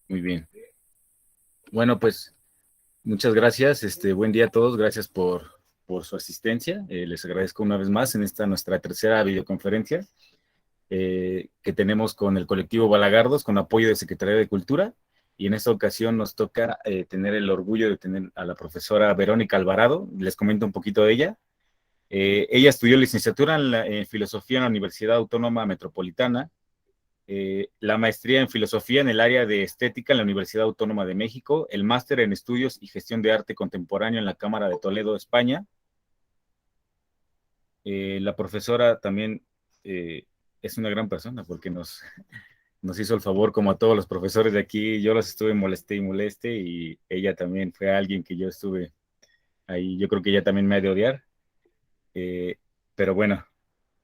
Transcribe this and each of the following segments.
Muy bien. Bueno, pues muchas gracias. Buen día a todos. Gracias por su asistencia. Les agradezco una vez más en esta nuestra tercera videoconferencia que tenemos con el colectivo Balagardos, con apoyo de Secretaría de Cultura. Y en esta ocasión nos toca tener el orgullo de tener a la profesora Verónica Alvarado. Les comento un poquito de ella. Ella estudió licenciatura en Filosofía en la Universidad Autónoma Metropolitana, la maestría en Filosofía en el área de Estética en la Universidad Autónoma de México, el máster en Estudios y Gestión de Arte Contemporáneo en la Cámara de Toledo, España. La profesora también es una gran persona porque nos hizo el favor, como a todos los profesores de aquí. Yo los estuve molesté y moleste, y ella también fue alguien que yo estuve ahí. Yo creo que ella también me ha de odiar. Pero bueno,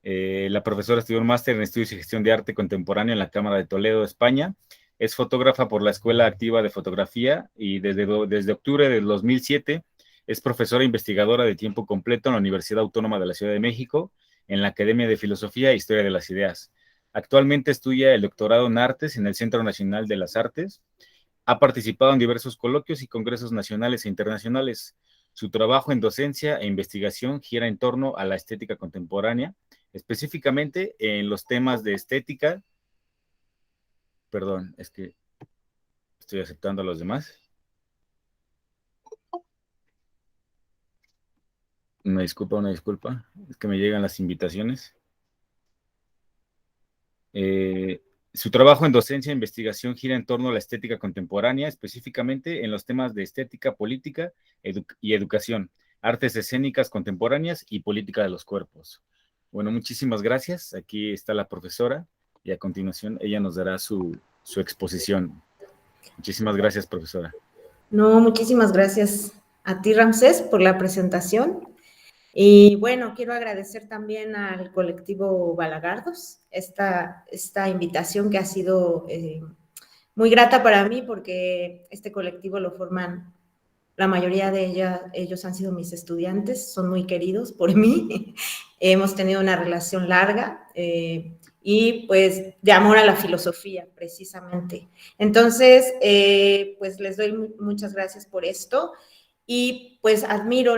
la profesora estudió un máster en Estudios y Gestión de Arte Contemporáneo en la Cámara de Toledo, España. Es fotógrafa por la Escuela Activa de Fotografía y desde octubre del 2007 es profesora investigadora de tiempo completo en la Universidad Autónoma de la Ciudad de México, en la Academia de Filosofía e Historia de las Ideas. Actualmente estudia el doctorado en Artes en el Centro Nacional de las Artes. Ha participado en diversos coloquios y congresos nacionales e internacionales. Su trabajo en docencia e investigación gira en torno a la estética contemporánea, específicamente en los temas de estética. Perdón, es que estoy aceptando a los demás. Una disculpa. Es que me llegan las invitaciones. Su trabajo en docencia e investigación gira en torno a la estética contemporánea, específicamente en los temas de estética, política y educación, artes escénicas contemporáneas y política de los cuerpos. Bueno, muchísimas gracias. Aquí está la profesora y a continuación ella nos dará su exposición. Muchísimas gracias, profesora. No, muchísimas gracias a ti, Ramsés, por la presentación. Y bueno, quiero agradecer también al colectivo Balagardos esta invitación que ha sido muy grata para mí, porque este colectivo lo forman, la mayoría de ellos han sido mis estudiantes, son muy queridos por mí. Hemos tenido una relación larga y pues de amor a la filosofía, precisamente. Entonces, pues les doy muchas gracias por esto. Y pues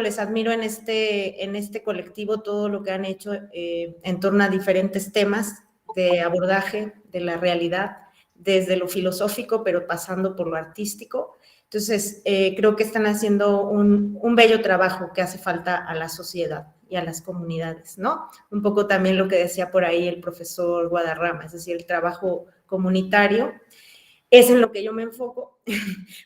les admiro en este colectivo todo lo que han hecho en torno a diferentes temas de abordaje de la realidad, desde lo filosófico, pero pasando por lo artístico. Entonces, creo que están haciendo un bello trabajo que hace falta a la sociedad y a las comunidades, ¿no? Un poco también lo que decía por ahí el profesor Guadarrama, es decir, el trabajo comunitario. Es en lo que yo me enfoco.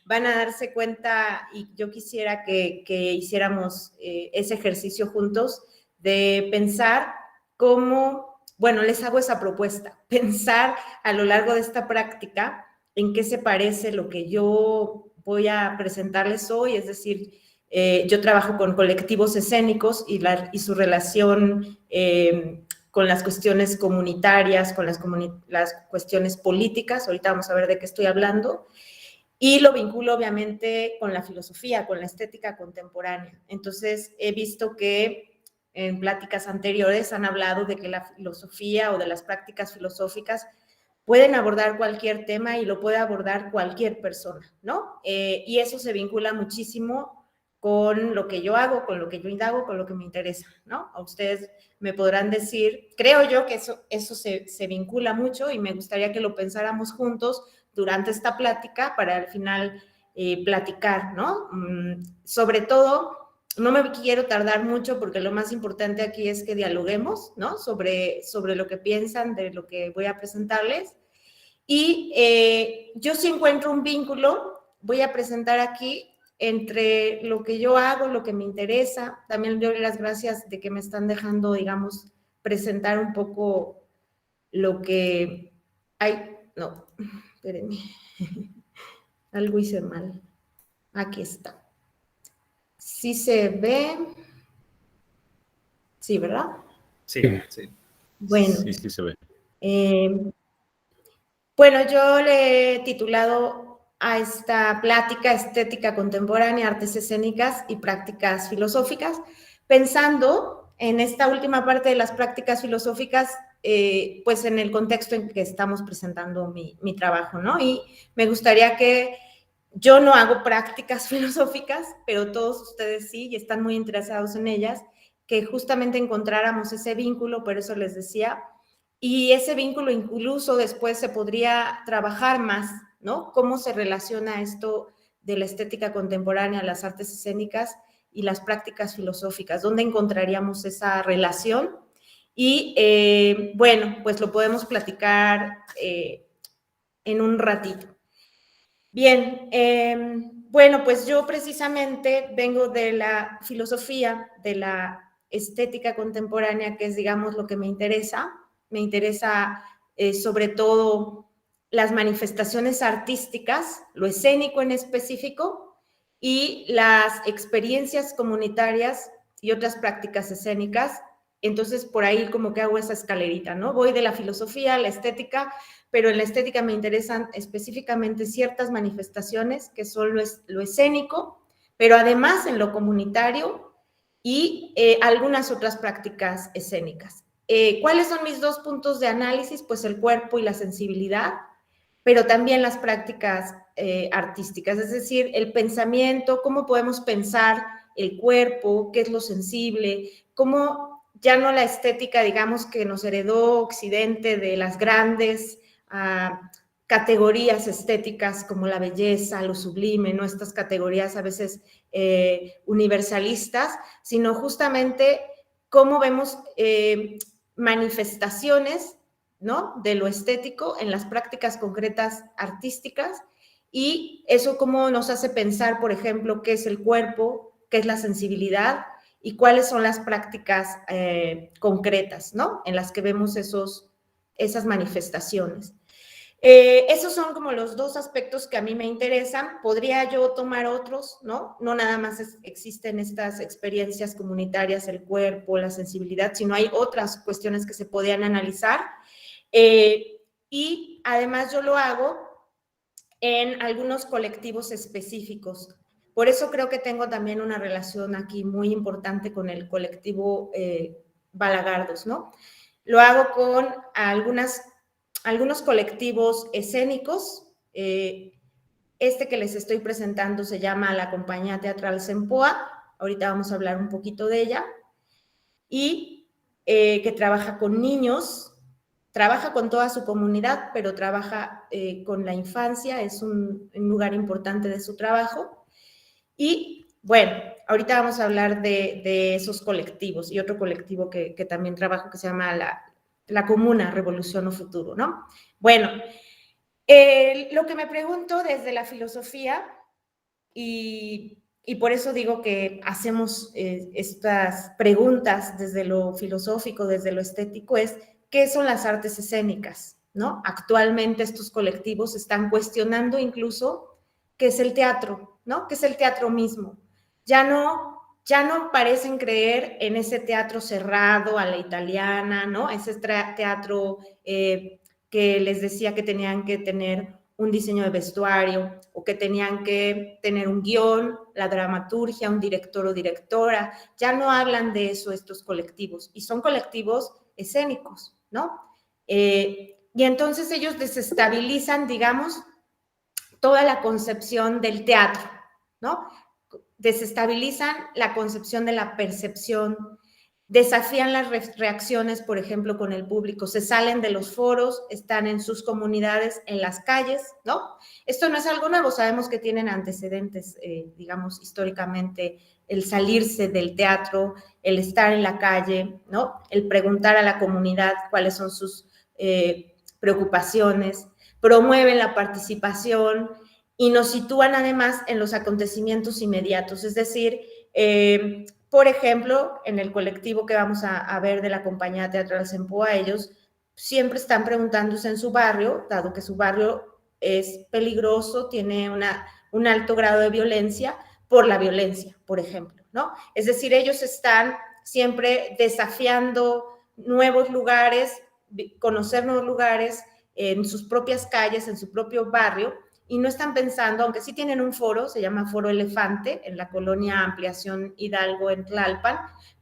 Van a darse cuenta, y yo quisiera que hiciéramos ese ejercicio juntos de pensar cómo, bueno, les hago esa propuesta, pensar a lo largo de esta práctica en qué se parece lo que yo voy a presentarles hoy, es decir, yo trabajo con colectivos escénicos y su relación con las cuestiones comunitarias, con las cuestiones políticas. Ahorita vamos a ver de qué estoy hablando. Y lo vinculo obviamente con la filosofía, con la estética contemporánea. Entonces, he visto que en pláticas anteriores han hablado de que la filosofía o de las prácticas filosóficas pueden abordar cualquier tema y lo puede abordar cualquier persona, ¿no? Y eso se vincula muchísimo con lo que yo hago, con lo que yo indago, con lo que me interesa, ¿no? A ustedes me podrán decir, creo yo que eso se vincula mucho, y me gustaría que lo pensáramos juntos durante esta plática para al final platicar, ¿no? Sobre todo, no me quiero tardar mucho porque lo más importante aquí es que dialoguemos, ¿no? Sobre lo que piensan de lo que voy a presentarles. Y yo sí encuentro un vínculo, voy a presentar aquí, entre lo que yo hago, lo que me interesa. También doy las gracias de que me están dejando, digamos, presentar un poco lo que hay. No, espérenme. Algo hice mal. Aquí está. ¿Sí se ve? Sí, ¿verdad? Sí, sí. Bueno. Sí se ve. Bueno, yo le he titulado a esta plática Estética Contemporánea, Artes Escénicas y Prácticas Filosóficas, pensando en esta última parte de las prácticas filosóficas pues en el contexto en que estamos presentando mi trabajo, ¿no? Y me gustaría que yo no hago prácticas filosóficas, pero todos ustedes sí, y están muy interesados en ellas, que justamente encontráramos ese vínculo, por eso les decía, y ese vínculo incluso después se podría trabajar más, ¿no? Cómo se relaciona esto de la estética contemporánea, las artes escénicas y las prácticas filosóficas, ¿dónde encontraríamos esa relación? Y bueno, pues lo podemos platicar en un ratito. Bien, bueno, pues yo precisamente vengo de la filosofía, de la estética contemporánea, que es, digamos, lo que me interesa. Me interesa sobre todo las manifestaciones artísticas, lo escénico en específico, y las experiencias comunitarias y otras prácticas escénicas. Entonces, por ahí como que hago esa escalerita, ¿no? Voy de la filosofía a la estética, pero en la estética me interesan específicamente ciertas manifestaciones que son lo escénico, pero además en lo comunitario y algunas otras prácticas escénicas. ¿Cuáles son mis dos puntos de análisis? Pues el cuerpo y la sensibilidad, pero también las prácticas artísticas, es decir, el pensamiento, cómo podemos pensar el cuerpo, qué es lo sensible, cómo ya no la estética, digamos, que nos heredó Occidente de las grandes categorías estéticas como la belleza, lo sublime, ¿no? Estas categorías a veces universalistas, sino justamente cómo vemos manifestaciones, ¿no?, de lo estético en las prácticas concretas artísticas, y eso cómo nos hace pensar, por ejemplo, qué es el cuerpo, qué es la sensibilidad y cuáles son las prácticas concretas, ¿no?, en las que vemos esas manifestaciones. Esos son como los dos aspectos que a mí me interesan. Podría yo tomar otros, ¿no? No nada más existen estas experiencias comunitarias, el cuerpo, la sensibilidad, sino hay otras cuestiones que se podían analizar. Y además yo lo hago en algunos colectivos específicos. Por eso creo que tengo también una relación aquí muy importante con el colectivo Balagardos, ¿no? Lo hago con algunos colectivos escénicos. Este que les estoy presentando se llama la Compañía Teatral Sempoa. Ahorita vamos a hablar un poquito de ella. Y que trabaja con niños, trabaja con toda su comunidad, pero trabaja con la infancia, es un lugar importante de su trabajo. Y bueno, ahorita vamos a hablar de esos colectivos y otro colectivo que también trabajo que se llama la Comuna Revolución o Futuro, ¿no? Bueno, lo que me pregunto desde la filosofía, y por eso digo que hacemos estas preguntas desde lo filosófico, desde lo estético, es ¿qué son las artes escénicas? ¿No? Actualmente estos colectivos están cuestionando incluso qué es el teatro, ¿no? ¿Qué es el teatro mismo? Ya no parecen creer en ese teatro cerrado a la italiana, ¿no? Ese teatro que les decía que tenían que tener un diseño de vestuario o que tenían que tener un guión, la dramaturgia, un director o directora. Ya no hablan de eso estos colectivos, y son colectivos escénicos, ¿no? Y entonces ellos desestabilizan, digamos, toda la concepción del teatro, ¿no? Desestabilizan la concepción de la percepción, desafían las reacciones, por ejemplo, con el público, se salen de los foros, están en sus comunidades, en las calles, ¿no? Esto no es algo nuevo, sabemos que tienen antecedentes, digamos, históricamente, el salirse del teatro, el estar en la calle, ¿no? El preguntar a la comunidad cuáles son sus preocupaciones, promueven la participación y nos sitúan además en los acontecimientos inmediatos, es decir, por ejemplo, en el colectivo que vamos a ver de la Compañía Teatral Sempoa, ellos siempre están preguntándose en su barrio, dado que su barrio es peligroso, tiene un alto grado de violencia, por la violencia, por ejemplo, ¿no? Es decir, ellos están siempre desafiando nuevos lugares, conocer nuevos lugares en sus propias calles, en su propio barrio, y no están pensando, aunque sí tienen un foro, se llama Foro Elefante, en la colonia Ampliación Hidalgo en Tlalpan,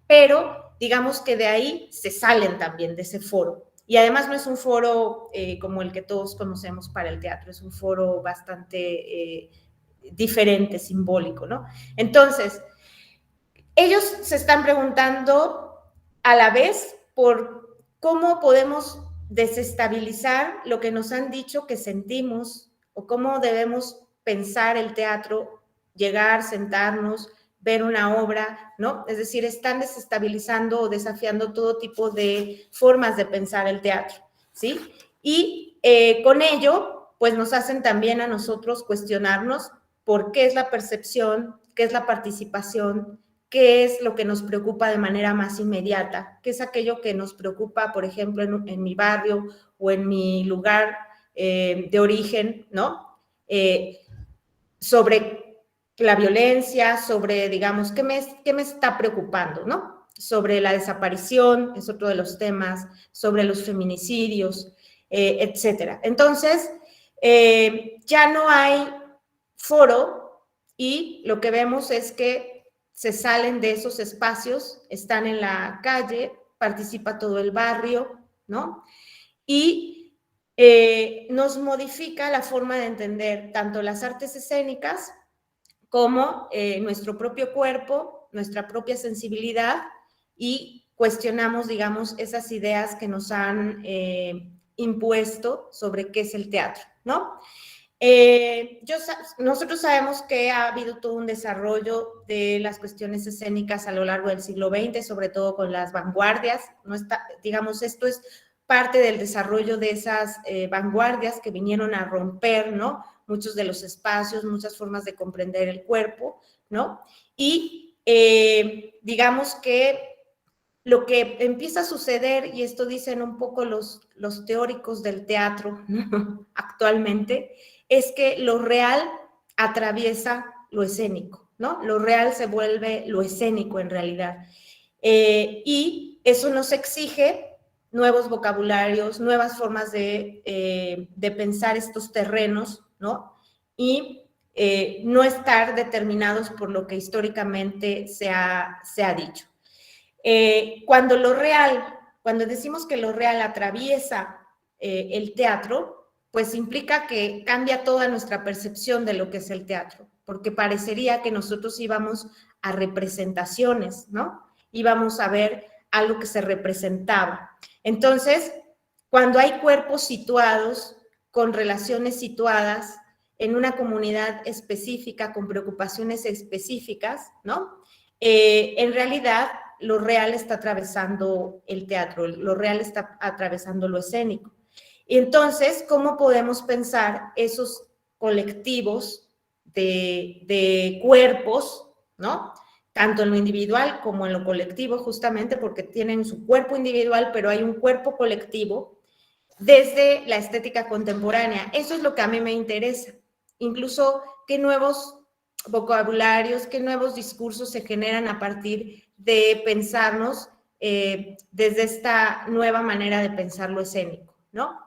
pero digamos que de ahí se salen también de ese foro y además no es un foro como el que todos conocemos para el teatro, es un foro bastante diferente, simbólico, ¿no? Entonces, ellos se están preguntando a la vez por cómo podemos desestabilizar lo que nos han dicho que sentimos o cómo debemos pensar el teatro, llegar, sentarnos, ver una obra, ¿no? Es decir, están desestabilizando o desafiando todo tipo de formas de pensar el teatro, ¿sí? Y con ello, pues nos hacen también a nosotros cuestionarnos por qué es la percepción, qué es la participación, qué es lo que nos preocupa de manera más inmediata, qué es aquello que nos preocupa, por ejemplo, en mi barrio o en mi lugar de origen, ¿no? Sobre la violencia, sobre, digamos, qué me está preocupando, ¿no? Sobre la desaparición, es otro de los temas, sobre los feminicidios, etcétera. Entonces, ya no hay foro y lo que vemos es que se salen de esos espacios, están en la calle, participa todo el barrio, ¿no? Y nos modifica la forma de entender tanto las artes escénicas como nuestro propio cuerpo, nuestra propia sensibilidad y cuestionamos, digamos, esas ideas que nos han impuesto sobre qué es el teatro, ¿no? Nosotros sabemos que ha habido todo un desarrollo de las cuestiones escénicas a lo largo del siglo XX, sobre todo con las vanguardias, ¿no? Digamos, esto es parte del desarrollo de esas vanguardias que vinieron a romper, ¿no? Muchos de los espacios, muchas formas de comprender el cuerpo, ¿no? Y digamos que lo que empieza a suceder, y esto dicen un poco los teóricos del teatro, ¿no? Actualmente, es que lo real atraviesa lo escénico, ¿no? Lo real se vuelve lo escénico en realidad. Y eso nos exige nuevos vocabularios, nuevas formas de pensar estos terrenos, ¿no? Y no estar determinados por lo que históricamente se ha dicho. Cuando decimos que lo real atraviesa el teatro, pues implica que cambia toda nuestra percepción de lo que es el teatro, porque parecería que nosotros íbamos a representaciones, ¿no? Íbamos a ver algo que se representaba. Entonces, cuando hay cuerpos situados, con relaciones situadas, en una comunidad específica, con preocupaciones específicas, ¿no? En realidad, lo real está atravesando el teatro, lo real está atravesando lo escénico. Y entonces, ¿cómo podemos pensar esos colectivos de cuerpos, ¿no? Tanto en lo individual como en lo colectivo, justamente porque tienen su cuerpo individual, pero hay un cuerpo colectivo desde la estética contemporánea. Eso es lo que a mí me interesa. Incluso qué nuevos vocabularios, qué nuevos discursos se generan a partir de pensarnos desde esta nueva manera de pensar lo escénico, ¿no?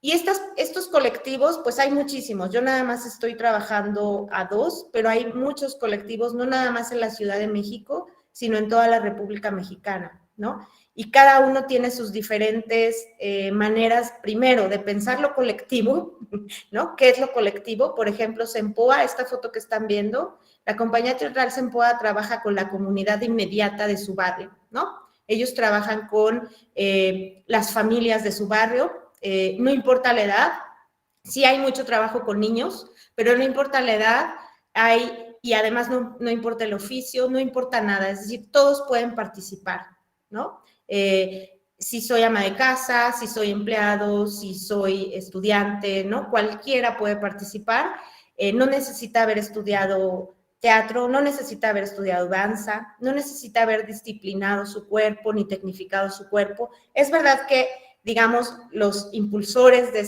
Y estos colectivos, pues hay muchísimos. Yo nada más estoy trabajando a dos, pero hay muchos colectivos, no nada más en la Ciudad de México, sino en toda la República Mexicana, ¿no? Y cada uno tiene sus diferentes maneras, primero, de pensar lo colectivo, ¿no? ¿Qué es lo colectivo? Por ejemplo, Sempoa, esta foto que están viendo, la compañía teatral Sempoa trabaja con la comunidad inmediata de su barrio, ¿no? Ellos trabajan con las familias de su barrio, no importa la edad, sí hay mucho trabajo con niños, pero no importa la edad, y además no importa el oficio, no importa nada, es decir, todos pueden participar, ¿no? Si soy ama de casa, si soy empleado, si soy estudiante, ¿no? Cualquiera puede participar, no necesita haber estudiado teatro, no necesita haber estudiado danza, no necesita haber disciplinado su cuerpo ni tecnificado su cuerpo. Es verdad que, digamos, los impulsores de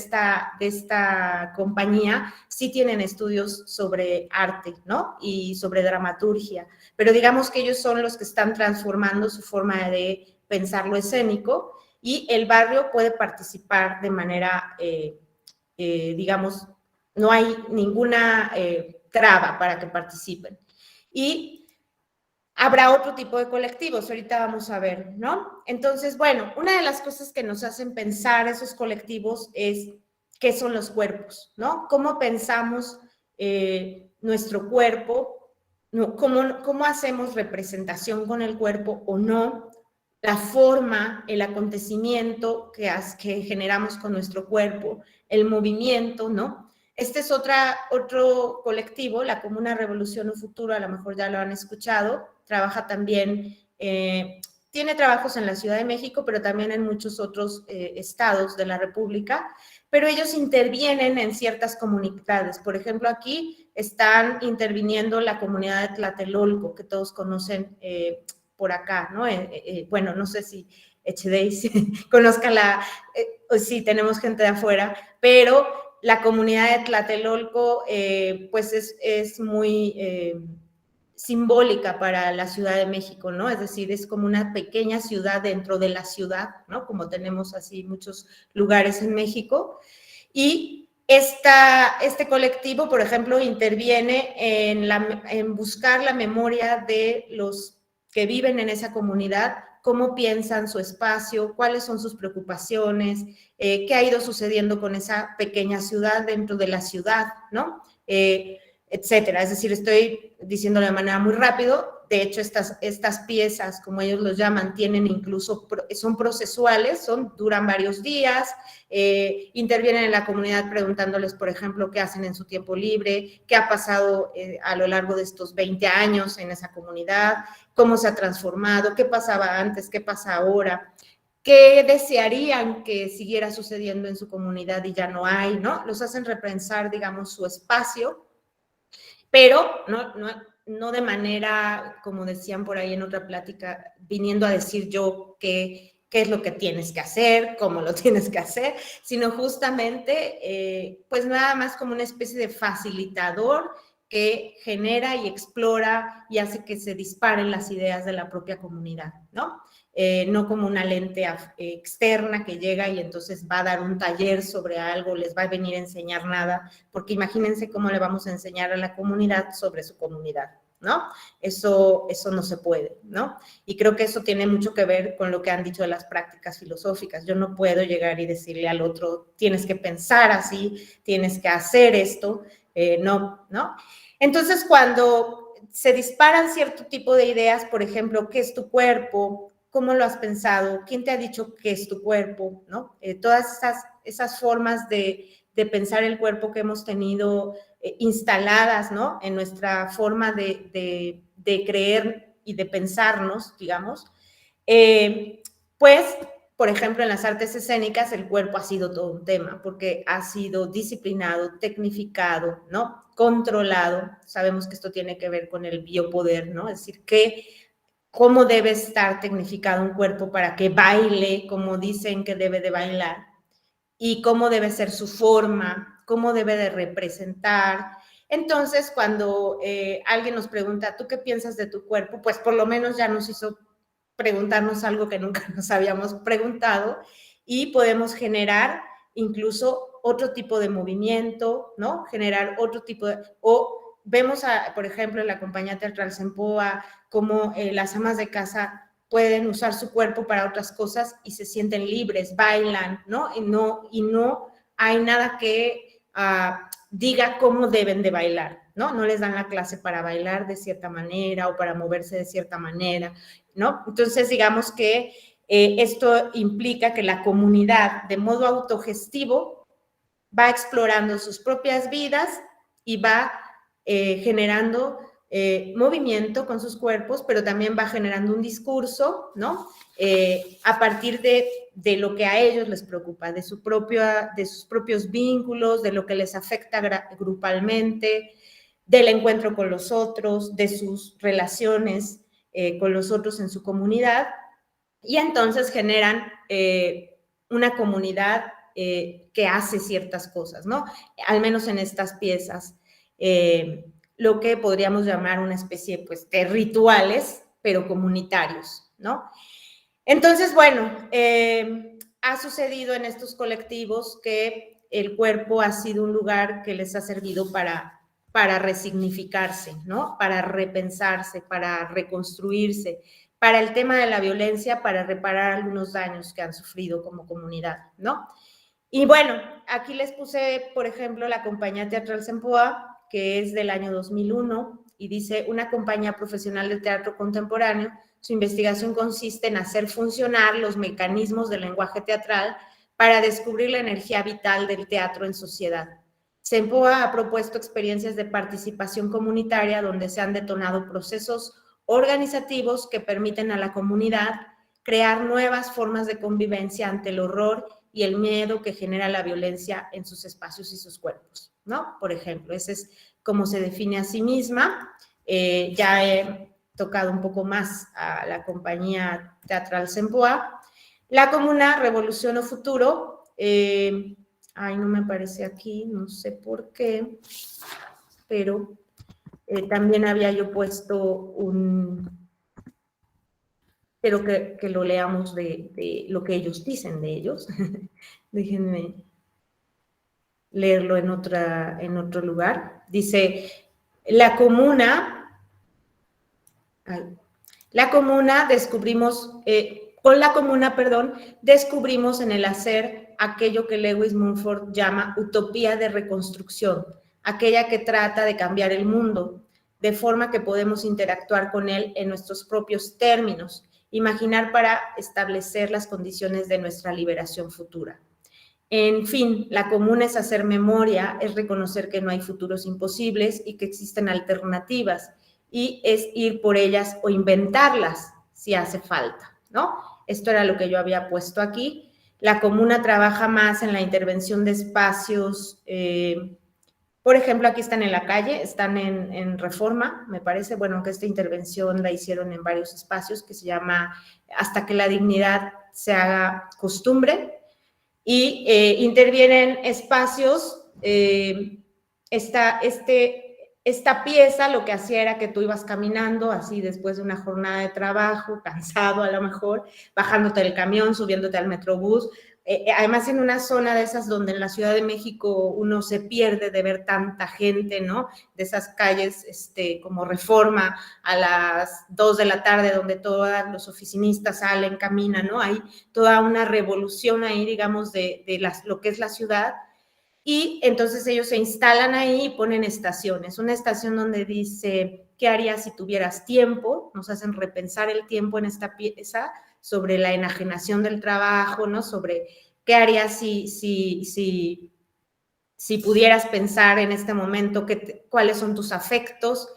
esta compañía sí tienen estudios sobre arte, ¿no? Y sobre dramaturgia, pero digamos que ellos son los que están transformando su forma de pensar lo escénico, y el barrio puede participar de manera, digamos, no hay ninguna traba para que participen. Y Habrá otro tipo de colectivos, ahorita vamos a ver, ¿no? Entonces, bueno, una de las cosas que nos hacen pensar esos colectivos es qué son los cuerpos, ¿no? ¿Cómo pensamos nuestro cuerpo? ¿No? ¿Cómo hacemos representación con el cuerpo o no? La forma, el acontecimiento que generamos con nuestro cuerpo, el movimiento, ¿no? Este es otro colectivo, la Comuna Revolución o Futuro, a lo mejor ya lo han escuchado, trabaja también, tiene trabajos en la Ciudad de México, pero también en muchos otros estados de la República, pero ellos intervienen en ciertas comunidades. Por ejemplo, aquí están interviniendo la comunidad de Tlatelolco, que todos conocen por acá, ¿no? Bueno, no sé si Echedeis conozca sí, tenemos gente de afuera, pero la comunidad de Tlatelolco, pues es muy simbólica para la Ciudad de México, ¿no? Es decir, es como una pequeña ciudad dentro de la ciudad, ¿no? Como tenemos así muchos lugares en México. Y este colectivo, por ejemplo, interviene en buscar la memoria de los que viven en esa comunidad, cómo piensan su espacio, cuáles son sus preocupaciones, qué ha ido sucediendo con esa pequeña ciudad dentro de la ciudad, ¿no? Etcétera. Es decir, estoy diciéndolo de manera muy rápido. De hecho, estas piezas, como ellos los llaman, tienen incluso, son procesuales, duran varios días, intervienen en la comunidad preguntándoles, por ejemplo, qué hacen en su tiempo libre, qué ha pasado a lo largo de estos 20 años en esa comunidad, cómo se ha transformado, qué pasaba antes, qué pasa ahora, qué desearían que siguiera sucediendo en su comunidad y ya no hay, ¿no? Los hacen repensar, digamos, su espacio, pero no de manera, como decían por ahí en otra plática, viniendo a decir yo qué es lo que tienes que hacer, cómo lo tienes que hacer, sino justamente, pues nada más como una especie de facilitador que genera y explora y hace que se disparen las ideas de la propia comunidad, ¿no? No como una lente externa que llega y entonces va a dar un taller sobre algo, les va a venir a enseñar nada, porque imagínense cómo le vamos a enseñar a la comunidad sobre su comunidad, ¿no? Eso no se puede, ¿no? Y creo que eso tiene mucho que ver con lo que han dicho de las prácticas filosóficas. Yo no puedo llegar y decirle al otro, tienes que pensar así, tienes que hacer esto, no, ¿no? Entonces, cuando se disparan cierto tipo de ideas, por ejemplo, ¿qué es tu cuerpo? ¿Cómo lo has pensado? ¿Quién te ha dicho qué es tu cuerpo? ¿No? Todas esas formas de pensar el cuerpo que hemos tenido instaladas, ¿no? En nuestra forma de creer y de pensarnos, digamos, pues, por ejemplo, en las artes escénicas el cuerpo ha sido todo un tema, porque ha sido disciplinado, tecnificado, ¿no? Controlado. Sabemos que esto tiene que ver con el biopoder, ¿no? Es decir, cómo debe estar tecnificado un cuerpo para que baile como dicen que debe de bailar y cómo debe ser su forma, cómo debe de representar. Entonces, cuando alguien nos pregunta, ¿tú qué piensas de tu cuerpo? Pues por lo menos ya nos hizo preguntarnos algo que nunca nos habíamos preguntado y podemos generar incluso otro tipo de movimiento, ¿no? Generar otro tipo de... O vemos, por ejemplo, en la compañía teatral Sempoa, cómo las amas de casa pueden usar su cuerpo para otras cosas y se sienten libres, bailan, ¿no? Y no hay nada que diga cómo deben de bailar, ¿no? No les dan la clase para bailar de cierta manera o para moverse de cierta manera, ¿no? Entonces, digamos que esto implica que la comunidad, de modo autogestivo, va explorando sus propias vidas y va generando movimiento con sus cuerpos, pero también va generando un discurso, ¿no? A partir de lo que a ellos les preocupa, de sus propios vínculos, de lo que les afecta grupalmente, del encuentro con los otros, de sus relaciones con los otros en su comunidad, y entonces generan una comunidad que hace ciertas cosas, ¿no? Al menos en estas piezas. Lo que podríamos llamar una especie pues, de rituales, pero comunitarios, ¿no? Entonces, bueno, ha sucedido en estos colectivos que el cuerpo ha sido un lugar que les ha servido para para resignificarse, ¿no? Para repensarse, para reconstruirse, para el tema de la violencia, para reparar algunos daños que han sufrido como comunidad, ¿no? Y bueno, aquí les puse, por ejemplo, la compañía teatral Sempoa, que es del año 2001, y dice, una compañía profesional de teatro contemporáneo, su investigación consiste en hacer funcionar los mecanismos del lenguaje teatral para descubrir la energía vital del teatro en sociedad. Sempoa ha propuesto experiencias de participación comunitaria donde se han detonado procesos organizativos que permiten a la comunidad crear nuevas formas de convivencia ante el horror y el miedo que genera la violencia en sus espacios y sus cuerpos, ¿no? Por ejemplo, ese es cómo se define a sí misma. Ya he tocado un poco más a la compañía teatral Sempoa. La comuna Revolución o Futuro, ay, no me aparece aquí, no sé por qué, pero también había yo puesto pero que lo leamos de lo que ellos dicen de ellos. Déjenme leerlo en otro lugar. Dice, la comuna descubrimos, con la comuna, perdón, descubrimos en el hacer aquello que Lewis Mumford llama utopía de reconstrucción, aquella que trata de cambiar el mundo, de forma que podemos interactuar con él en nuestros propios términos, imaginar para establecer las condiciones de nuestra liberación futura. En fin, la comuna es hacer memoria, es reconocer que no hay futuros imposibles y que existen alternativas, y es ir por ellas o inventarlas si hace falta, ¿no? Esto era lo que yo había puesto aquí. La comuna trabaja más en la intervención de espacios, por ejemplo, aquí están en la calle, están en Reforma, me parece, bueno, que esta intervención la hicieron en varios espacios, que se llama Hasta que la dignidad se haga costumbre, y intervienen espacios, esta pieza lo que hacía era que tú ibas caminando así después de una jornada de trabajo, cansado a lo mejor, bajándote del camión, subiéndote al metrobús, además en una zona de esas donde en la Ciudad de México uno se pierde de ver tanta gente, ¿no? De esas calles como Reforma a las 2 de la tarde donde todos los oficinistas salen, caminan, ¿no? Hay toda una revolución ahí, digamos, de lo que es la ciudad. Y entonces ellos se instalan ahí y ponen estaciones. Una estación donde dice, ¿qué harías si tuvieras tiempo? Nos hacen repensar el tiempo en esta pieza sobre la enajenación del trabajo, ¿no? Sobre qué harías si pudieras pensar en este momento cuáles son tus afectos,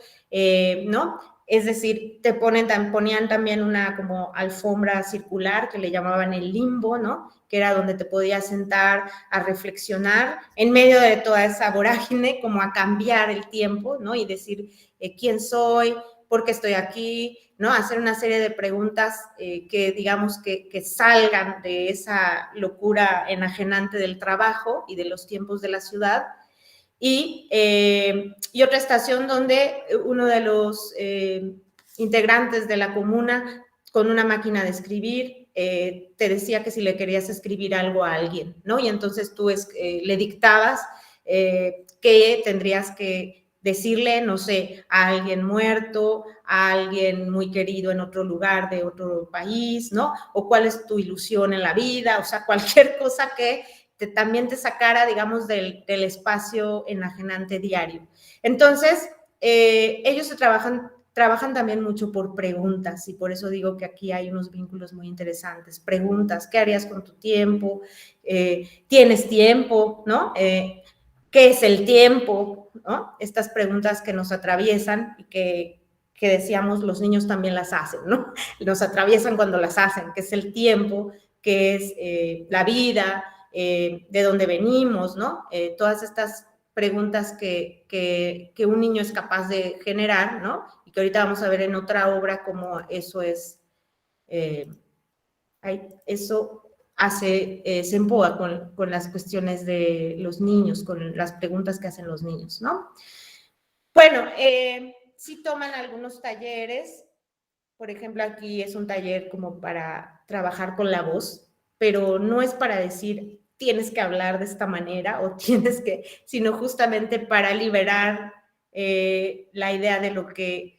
¿no? Es decir, ponían también una como alfombra circular que le llamaban el limbo, ¿no? Que era donde te podías sentar a reflexionar en medio de toda esa vorágine, como a cambiar el tiempo, ¿no? Y decir, ¿quién soy? ¿Por qué estoy aquí? ¿No? Hacer una serie de preguntas que digamos que salgan de esa locura enajenante del trabajo y de los tiempos de la ciudad. Y otra estación donde uno de los integrantes de la comuna, con una máquina de escribir, te decía que si le querías escribir algo a alguien, ¿no? Y entonces tú le dictabas que tendrías que decirle, no sé, a alguien muerto, a alguien muy querido en otro lugar de otro país, ¿no? O cuál es tu ilusión en la vida, o sea, cualquier cosa que también te sacara, digamos, del espacio enajenante diario. Entonces, ellos trabajan también mucho por preguntas, y por eso digo que aquí hay unos vínculos muy interesantes. Preguntas, ¿qué harías con tu tiempo? ¿Tienes tiempo? ¿No? ¿Qué es el tiempo? ¿No? Estas preguntas que nos atraviesan y que decíamos los niños también las hacen, ¿no? Nos atraviesan cuando las hacen, ¿qué es el tiempo? ¿Qué es la vida? De dónde venimos, ¿no? Todas estas preguntas que un niño es capaz de generar, ¿no? Y que ahorita vamos a ver en otra obra cómo eso es, eso hace Sempoa con las cuestiones de los niños, con las preguntas que hacen los niños, ¿no? Bueno, sí toman algunos talleres, por ejemplo, aquí es un taller como para trabajar con la voz, pero no es para decir tienes que hablar de esta manera o tienes que, sino justamente para liberar la idea de lo que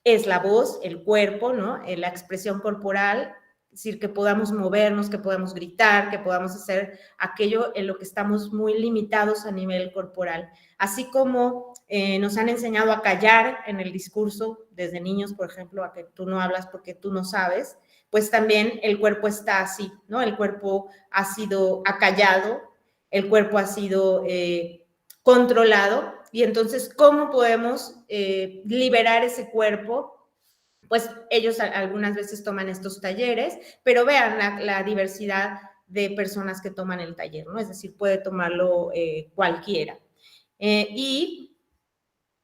es la voz, el cuerpo, ¿no? La expresión corporal, es decir, que podamos movernos, que podamos gritar, que podamos hacer aquello en lo que estamos muy limitados a nivel corporal. Así como nos han enseñado a callar en el discurso desde niños, por ejemplo, a que tú no hablas porque tú no sabes, pues también el cuerpo está así, ¿no? El cuerpo ha sido acallado, el cuerpo ha sido controlado, y entonces, ¿cómo podemos liberar ese cuerpo? Pues ellos algunas veces toman estos talleres, pero vean la diversidad de personas que toman el taller, ¿no? Es decir, puede tomarlo cualquiera.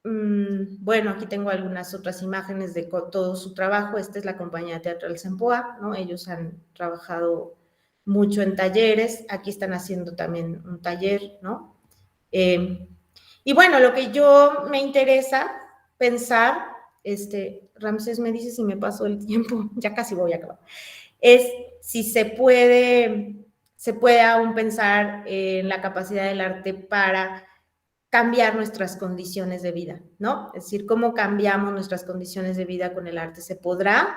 Bueno, aquí tengo algunas otras imágenes de todo su trabajo. Esta es la compañía teatral Sempoa, ¿no? Ellos han trabajado mucho en talleres. Aquí están haciendo también un taller, ¿no? Y bueno, lo que yo me interesa pensar, Ramsés me dice si me pasó el tiempo, ya casi voy a acabar, es si se puede aún pensar en la capacidad del arte para cambiar nuestras condiciones de vida, ¿no? Es decir, cómo cambiamos nuestras condiciones de vida con el arte. ¿Se podrá?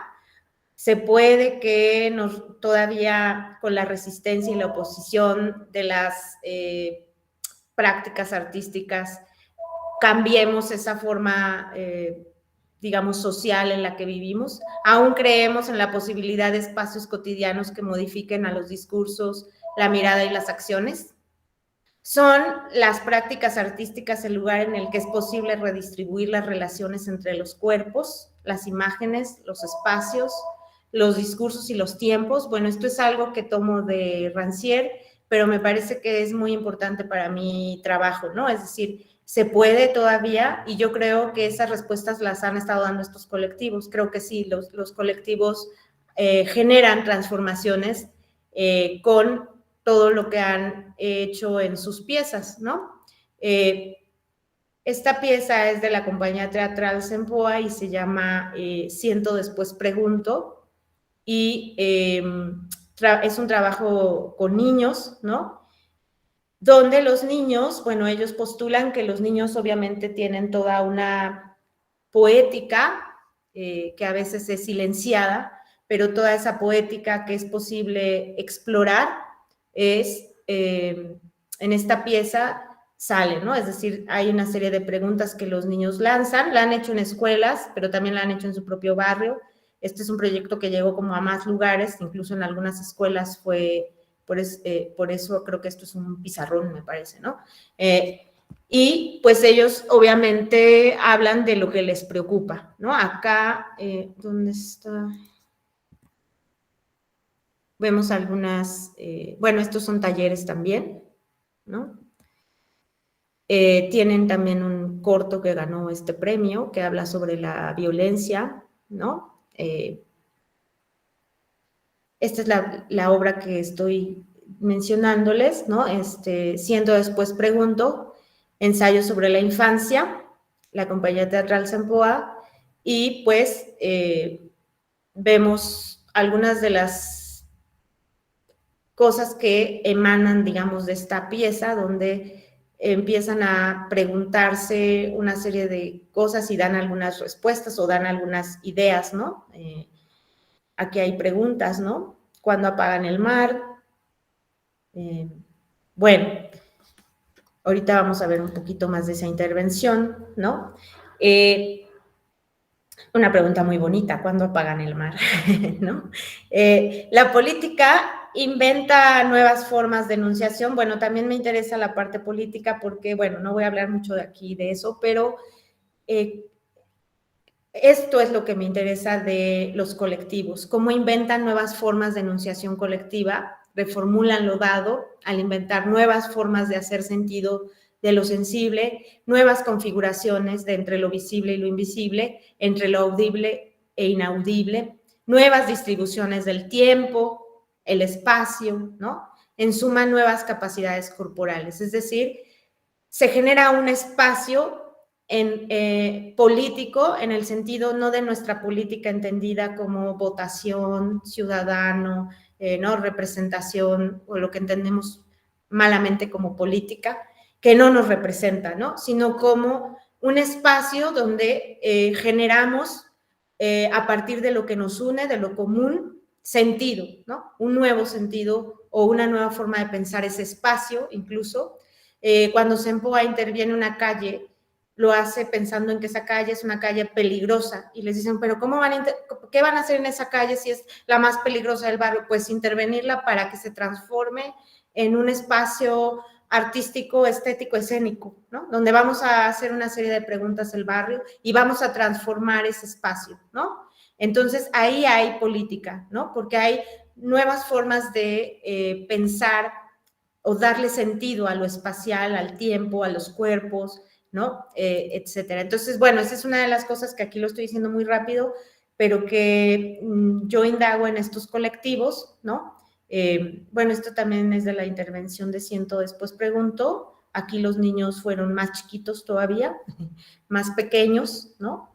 Se puede que todavía con la resistencia y la oposición de las prácticas artísticas cambiemos esa forma, digamos, social en la que vivimos. Aún creemos en la posibilidad de espacios cotidianos que modifiquen a los discursos, la mirada y las acciones. Son las prácticas artísticas el lugar en el que es posible redistribuir las relaciones entre los cuerpos, las imágenes, los espacios, los discursos y los tiempos. Bueno, esto es algo que tomo de Rancière, pero me parece que es muy importante para mi trabajo, ¿no? Es decir, se puede todavía, y yo creo que esas respuestas las han estado dando estos colectivos. Creo que sí, los colectivos generan transformaciones con todo lo que han hecho en sus piezas, ¿no? Esta pieza es de la compañía teatral Sempoa y se llama Siento después pregunto, y es un trabajo con niños, ¿no? Donde los niños, bueno, ellos postulan que los niños obviamente tienen toda una poética que a veces es silenciada, pero toda esa poética que es posible explorar es, en esta pieza sale, ¿no? Es decir, hay una serie de preguntas que los niños lanzan, la han hecho en escuelas, pero también la han hecho en su propio barrio. Este es un proyecto que llegó como a más lugares, incluso en algunas escuelas fue, por eso creo que esto es un pizarrón, me parece, ¿no? Y pues ellos obviamente hablan de lo que les preocupa, ¿no? Acá, ¿dónde está? Vemos algunas, bueno, estos son talleres también, ¿no? Tienen también un corto que ganó este premio, que habla sobre la violencia, ¿no? Esta es la obra que estoy mencionándoles, ¿no? Siendo después pregunto, ensayo sobre la infancia, la compañía teatral Sempoa, y pues vemos algunas de las cosas que emanan, digamos, de esta pieza, donde empiezan a preguntarse una serie de cosas y dan algunas respuestas o dan algunas ideas, ¿no? Aquí hay preguntas, ¿no? ¿Cuándo apagan el mar? Bueno, ahorita vamos a ver un poquito más de esa intervención, ¿no? Una pregunta muy bonita, ¿cuándo apagan el mar? ¿No? La política inventa nuevas formas de enunciación. Bueno, también me interesa la parte política porque, bueno, no voy a hablar mucho de aquí de eso, pero esto es lo que me interesa de los colectivos, cómo inventan nuevas formas de enunciación colectiva, reformulan lo dado al inventar nuevas formas de hacer sentido de lo sensible, nuevas configuraciones de entre lo visible y lo invisible, entre lo audible e inaudible, nuevas distribuciones del tiempo, el espacio, ¿no? En suma, nuevas capacidades corporales, es decir, se genera un espacio político, en el sentido no de nuestra política entendida como votación, ciudadano, ¿no? Representación, o lo que entendemos malamente como política, que no nos representa, ¿no? Sino como un espacio donde generamos a partir de lo que nos une, de lo común, sentido, ¿no? Un nuevo sentido o una nueva forma de pensar ese espacio, incluso. Cuando Sempoa interviene en una calle, lo hace pensando en que esa calle es una calle peligrosa y les dicen, pero ¿qué van a hacer en esa calle si es la más peligrosa del barrio? Pues intervenirla para que se transforme en un espacio artístico, estético, escénico, ¿no? Donde vamos a hacer una serie de preguntas al barrio y vamos a transformar ese espacio, ¿no? Entonces, ahí hay política, ¿no? Porque hay nuevas formas de pensar o darle sentido a lo espacial, al tiempo, a los cuerpos, ¿no? Etcétera. Entonces, bueno, esa es una de las cosas que aquí lo estoy diciendo muy rápido, pero que yo indago en estos colectivos, ¿no? Bueno, esto también es de la intervención de Ciento Después Preguntó. Aquí los niños fueron más chiquitos todavía, más pequeños, ¿no?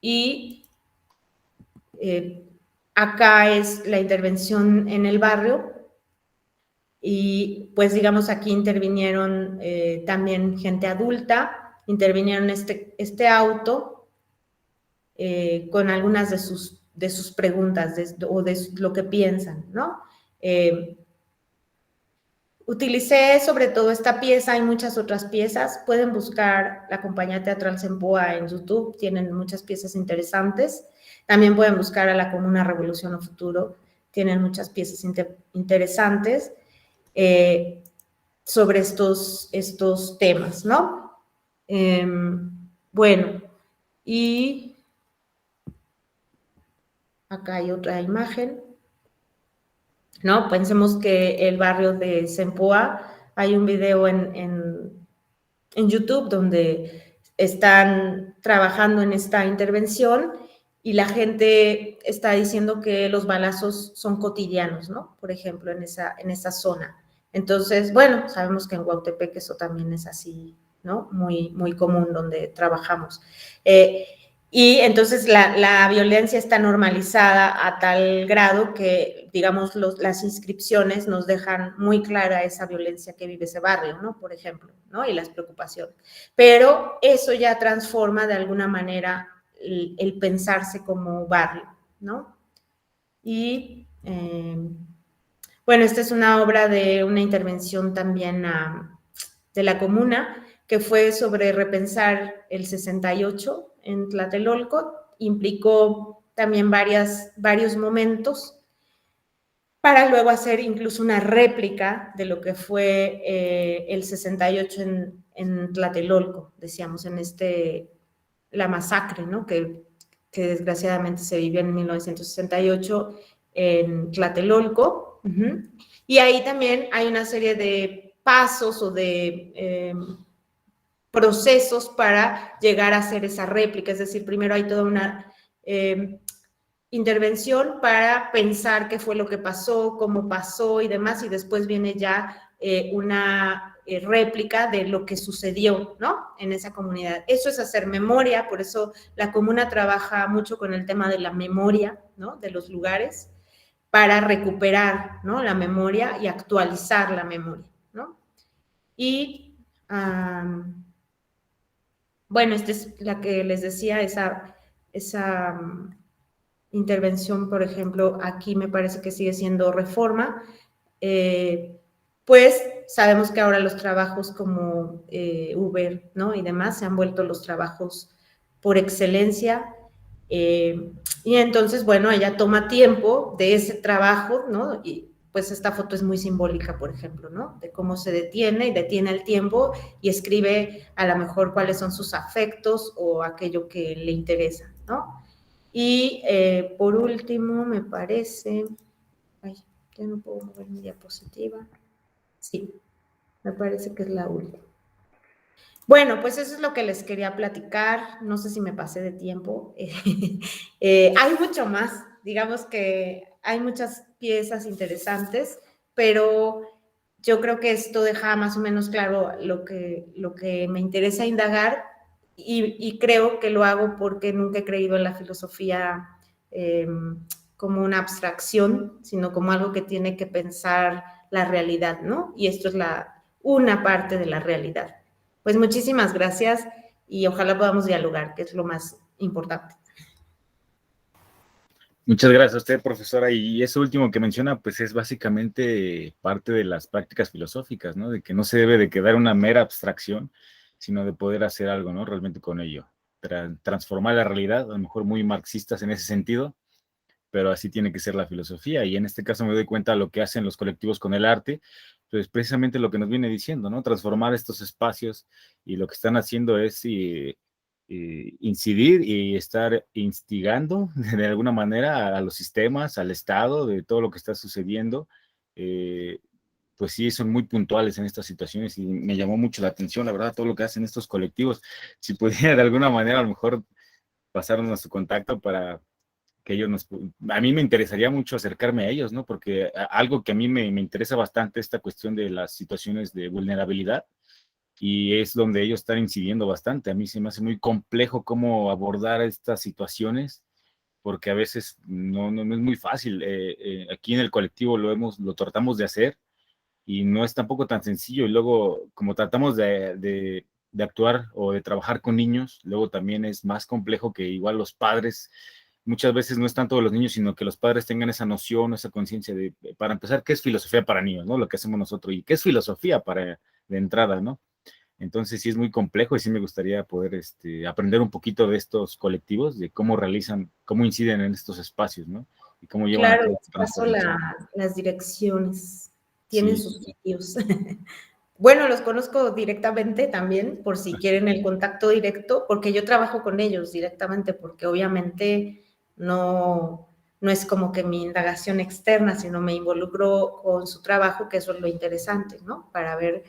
Y acá es la intervención en el barrio, y pues digamos aquí intervinieron también gente adulta, intervinieron este auto con algunas de sus preguntas o de lo que piensan, ¿no? Utilicé sobre todo esta pieza y muchas otras piezas. Pueden buscar la compañía teatral Sempoa en YouTube, tienen muchas piezas interesantes. También pueden buscar a la Comuna Revolución o Futuro, tienen muchas piezas interesantes sobre estos temas, ¿no? Bueno, y acá hay otra imagen, ¿no? Pensemos que el barrio de Sempoa, hay un video en YouTube donde están trabajando en esta intervención y la gente está diciendo que los balazos son cotidianos, ¿no? Por ejemplo, en esa zona. Entonces, bueno, sabemos que en Huautepec eso también es así, ¿no? Muy, muy común donde trabajamos. Y entonces la violencia está normalizada a tal grado que, digamos, las inscripciones nos dejan muy clara esa violencia que vive ese barrio, ¿no? Por ejemplo, ¿no? Y las preocupaciones. Pero eso ya transforma de alguna manera el pensarse como barrio, ¿no? Y, bueno, esta es una obra de una intervención también de la comuna, que fue sobre repensar el 68 en Tlatelolco, implicó también varios momentos para luego hacer incluso una réplica de lo que fue el 68 en Tlatelolco, decíamos, la masacre, ¿no? Que desgraciadamente se vivió en 1968 en Tlatelolco. Y ahí también hay una serie de pasos o de procesos para llegar a hacer esa réplica, es decir, primero hay toda una intervención para pensar qué fue lo que pasó, cómo pasó y demás, y después viene ya una réplica de lo que sucedió, ¿no? En esa comunidad. Eso es hacer memoria, por eso la comuna trabaja mucho con el tema de la memoria, ¿no? De los lugares, para recuperar, ¿no? La memoria y actualizar la memoria, ¿no? Y bueno, esta es la que les decía, esa intervención, por ejemplo, aquí me parece que sigue siendo Reforma, pues sabemos que ahora los trabajos como Uber, ¿no? Y demás se han vuelto los trabajos por excelencia, y entonces, bueno, ella toma tiempo de ese trabajo, ¿no? Y pues esta foto es muy simbólica, por ejemplo, ¿no? De cómo se detiene y detiene el tiempo y escribe a lo mejor cuáles son sus afectos o aquello que le interesa, ¿no? Y por último, me parece, ay, ya no puedo mover mi diapositiva. Sí, me parece que es la última. Bueno, pues eso es lo que les quería platicar. No sé si me pasé de tiempo. Hay mucho más. Digamos que hay muchas piezas interesantes, pero yo creo que esto deja más o menos claro lo que me interesa indagar y creo que lo hago porque nunca he creído en la filosofía como una abstracción, sino como algo que tiene que pensar la realidad, ¿no? Y esto es una parte de la realidad. Pues Pues muchísimas gracias y ojalá podamos dialogar, que es lo más importante. Muchas gracias a usted, profesora. Y eso último que menciona, pues es básicamente parte de las prácticas filosóficas, ¿no? De que no se debe de quedar una mera abstracción, sino de poder hacer algo, ¿no? Realmente con ello. Transformar la realidad, a lo mejor muy marxistas en ese sentido, pero así tiene que ser la filosofía. Y en este caso me doy cuenta de lo que hacen los colectivos con el arte, pues precisamente lo que nos viene diciendo, ¿no? Transformar estos espacios y lo que están haciendo es incidir y estar instigando de alguna manera a los sistemas, al Estado, de todo lo que está sucediendo. Eh, pues sí, son muy puntuales en estas situaciones y me llamó mucho la atención, la verdad, todo lo que hacen estos colectivos. Si pudiera de alguna manera a lo mejor pasarnos a su contacto para que ellos nos... A mí me interesaría mucho acercarme a ellos, ¿no? Porque algo que a mí me interesa bastante esta cuestión de las situaciones de vulnerabilidad y es donde ellos están incidiendo bastante. A mí se me hace muy complejo cómo abordar estas situaciones porque a veces no es muy fácil. Aquí en el colectivo lo tratamos de hacer y no es tampoco tan sencillo. Y luego, como tratamos de actuar o de trabajar con niños, luego también es más complejo que igual los padres, muchas veces no es tanto de los niños, sino que los padres tengan esa noción, esa conciencia de, para empezar, qué es filosofía para niños, ¿no? Lo que hacemos nosotros y qué es filosofía para de entrada, ¿no? Entonces sí es muy complejo y sí me gustaría poder aprender un poquito de estos colectivos, de cómo realizan, cómo inciden en estos espacios, ¿no? Y cómo llevan a Claro, cabo les esta paso transformación. las direcciones, tienen Sí, sus sitios. Bueno, los conozco directamente también, por si quieren el contacto directo, porque yo trabajo con ellos directamente, porque obviamente no, no es como que mi indagación externa, sino me involucro con su trabajo, que eso es lo interesante, ¿no? Para ver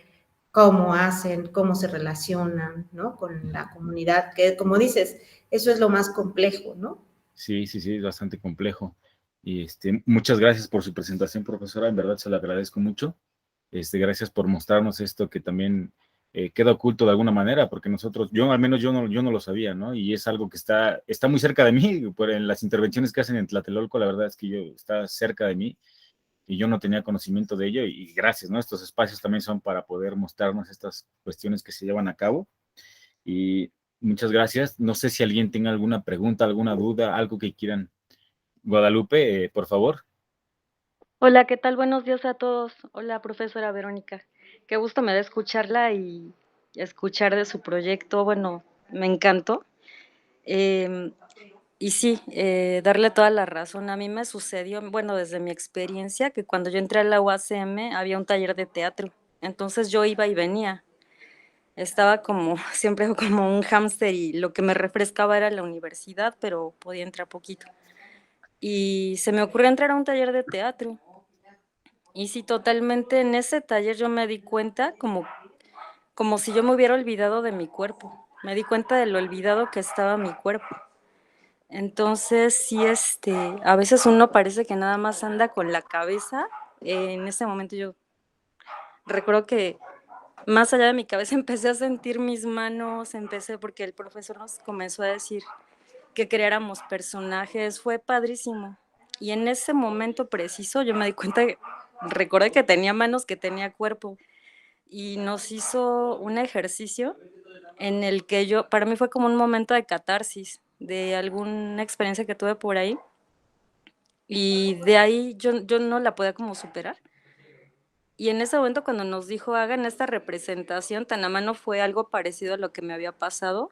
cómo hacen, cómo se relacionan, ¿no? Con la comunidad, que como dices, eso es lo más complejo, ¿no? sí, sí, sí, es bastante complejo. Y muchas gracias por su presentación, profesora. En verdad se lo agradezco mucho. Gracias por mostrarnos esto que también queda oculto de alguna manera, porque nosotros, yo al menos yo no lo sabía, ¿no? Y es algo que está muy cerca de mí, en las intervenciones que hacen en Tlatelolco, la verdad es que está cerca de mí y yo no tenía conocimiento de ello y gracias, ¿no? Estos espacios también son para poder mostrarnos estas cuestiones que se llevan a cabo y muchas gracias. No sé si alguien tenga alguna pregunta, alguna duda, algo que quieran. Guadalupe, por favor. Hola, ¿qué tal? Buenos días a todos. Hola, profesora Verónica. Qué gusto me da escucharla y escuchar de su proyecto. Bueno, me encantó. Em, y sí, darle toda la razón. A mí me sucedió, bueno, desde mi experiencia, que cuando yo entré a la UACM había un taller de teatro. Entonces yo iba y venía. Estaba como, siempre como un hámster y lo que me refrescaba era la universidad, pero podía entrar poquito. Y se me ocurrió entrar a un taller de teatro. Y sí, totalmente en ese taller yo me di cuenta como si yo me hubiera olvidado de mi cuerpo. Me di cuenta de lo olvidado que estaba mi cuerpo. Entonces, sí, a veces uno parece que nada más anda con la cabeza. En ese momento yo recuerdo que más allá de mi cabeza empecé a sentir mis manos, porque el profesor nos comenzó a decir que creáramos personajes, fue padrísimo. Y en ese momento preciso yo me di cuenta, recordé que tenía manos, que tenía cuerpo, y nos hizo un ejercicio en el que para mí fue como un momento de catarsis, de alguna experiencia que tuve por ahí, y de ahí yo no la podía como superar. Y en ese momento cuando nos dijo, hagan esta representación, tan a mano fue algo parecido a lo que me había pasado,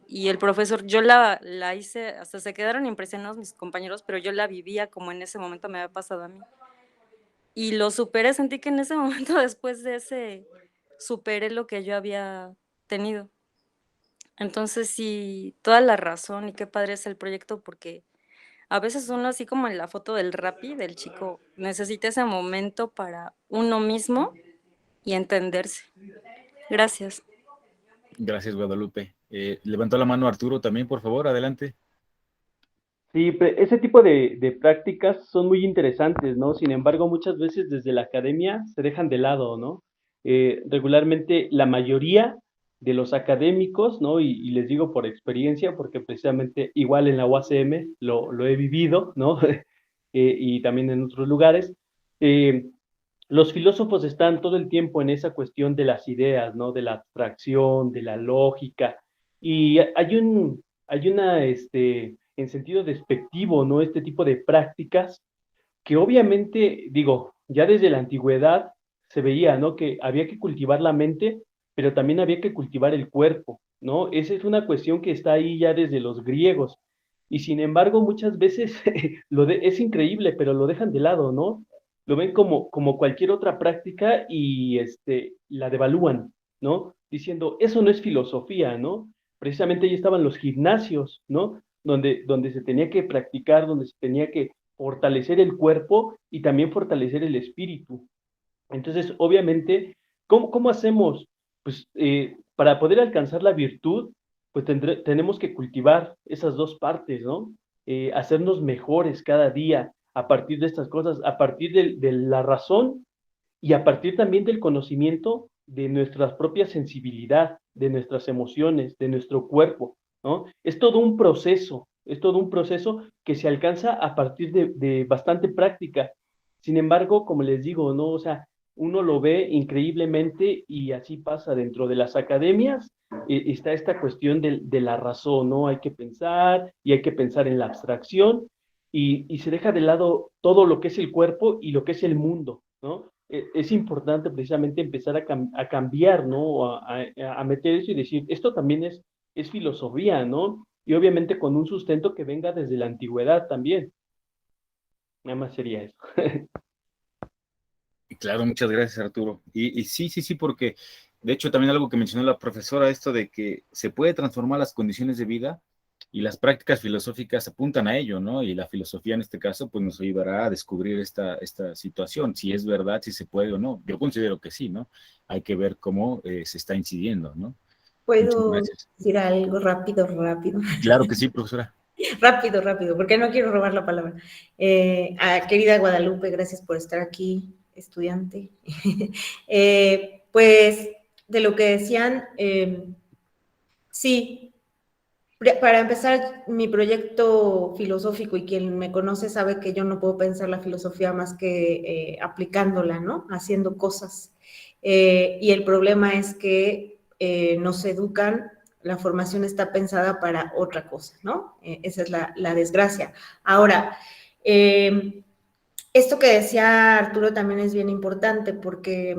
y el profesor, yo la hice, hasta se quedaron impresionados mis compañeros, pero yo la vivía como en ese momento me había pasado a mí. Y lo superé, sentí que en ese momento, después de ese, superé lo que yo había tenido. Entonces, sí, toda la razón y qué padre es el proyecto porque a veces uno, así como en la foto del Rappi, del chico, necesita ese momento para uno mismo y entenderse. Gracias. Gracias, Guadalupe. Levantó la mano Arturo también, por favor, adelante. Sí, ese tipo de prácticas son muy interesantes, ¿no? Sin embargo, muchas veces desde la academia se dejan de lado, ¿no? Regularmente la mayoría de los académicos, ¿no? Y les digo por experiencia, porque precisamente igual en la UACM lo he vivido, ¿no? Y también en otros lugares, eh, los filósofos están todo el tiempo en esa cuestión de las ideas, ¿no? De la abstracción, de la lógica, y hay una, en sentido despectivo, ¿no? Este tipo de prácticas que obviamente, digo, ya desde la antigüedad se veía, ¿no? Que había que cultivar la mente, pero también había que cultivar el cuerpo, ¿no? Esa es una cuestión que está ahí ya desde los griegos. Y sin embargo, muchas veces es increíble, pero lo dejan de lado, ¿no? Lo ven como cualquier otra práctica y la devalúan, ¿no? Diciendo, eso no es filosofía, ¿no? Precisamente ahí estaban los gimnasios, ¿no? Donde se tenía que practicar, donde se tenía que fortalecer el cuerpo y también fortalecer el espíritu. Entonces, obviamente, ¿cómo hacemos? Pues para poder alcanzar la virtud, pues tenemos que cultivar esas dos partes, ¿no? Hacernos mejores cada día a partir de estas cosas, a partir de la razón y a partir también del conocimiento de nuestra propia sensibilidad, de nuestras emociones, de nuestro cuerpo, ¿no? Es todo un proceso que se alcanza a partir de bastante práctica. Sin embargo, como les digo, ¿no? O sea, uno lo ve increíblemente y así pasa dentro de las academias. Está esta cuestión de la razón, ¿no? Hay que pensar y hay que pensar en la abstracción y se deja de lado todo lo que es el cuerpo y lo que es el mundo, ¿no? Es importante precisamente empezar a cambiar, ¿no? A meter eso y decir, esto también es filosofía, ¿no? Y obviamente con un sustento que venga desde la antigüedad también. Nada más sería eso. Y claro, muchas gracias, Arturo. Y sí, sí, sí, porque de hecho también algo que mencionó la profesora, esto de que se puede transformar las condiciones de vida y las prácticas filosóficas apuntan a ello, ¿no? Y la filosofía en este caso, pues nos ayudará a descubrir esta situación, si es verdad, si se puede o no. Yo considero que sí, ¿no? Hay que ver cómo se está incidiendo, ¿no? Muchas ¿Puedo gracias. decir algo rápido, rápido? Claro que sí, profesora. Rápido, rápido, porque no quiero robar la palabra. Querida Guadalupe, gracias por estar aquí, estudiante. Pues de lo que decían, sí, para empezar, mi proyecto filosófico, y quien me conoce sabe que yo no puedo pensar la filosofía más que aplicándola, ¿no? Haciendo cosas. Y el problema es que nos educan, la formación está pensada para otra cosa, ¿no? Esa es la desgracia. Ahora, esto que decía Arturo también es bien importante porque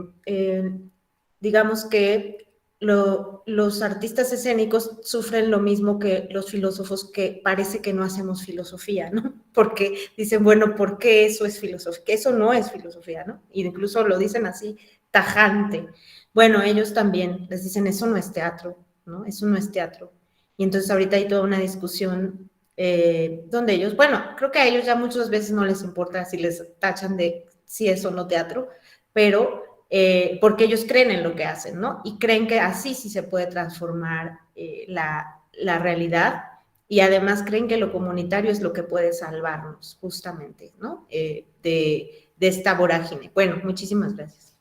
digamos que los artistas escénicos sufren lo mismo que los filósofos, que parece que no hacemos filosofía, ¿no? Porque dicen, bueno, ¿por qué eso es filosofía? Que eso no es filosofía, ¿no? Y incluso lo dicen así, tajante. Bueno, ellos también les dicen, eso no es teatro, ¿no? Eso no es teatro. Y entonces ahorita hay toda una discusión donde ellos, bueno, creo que a ellos ya muchas veces no les importa si les tachan de si es o no teatro, pero porque ellos creen en lo que hacen, ¿no? Y creen que así sí se puede transformar la realidad, y además creen que lo comunitario es lo que puede salvarnos, justamente, ¿no? De esta vorágine. Bueno, muchísimas gracias.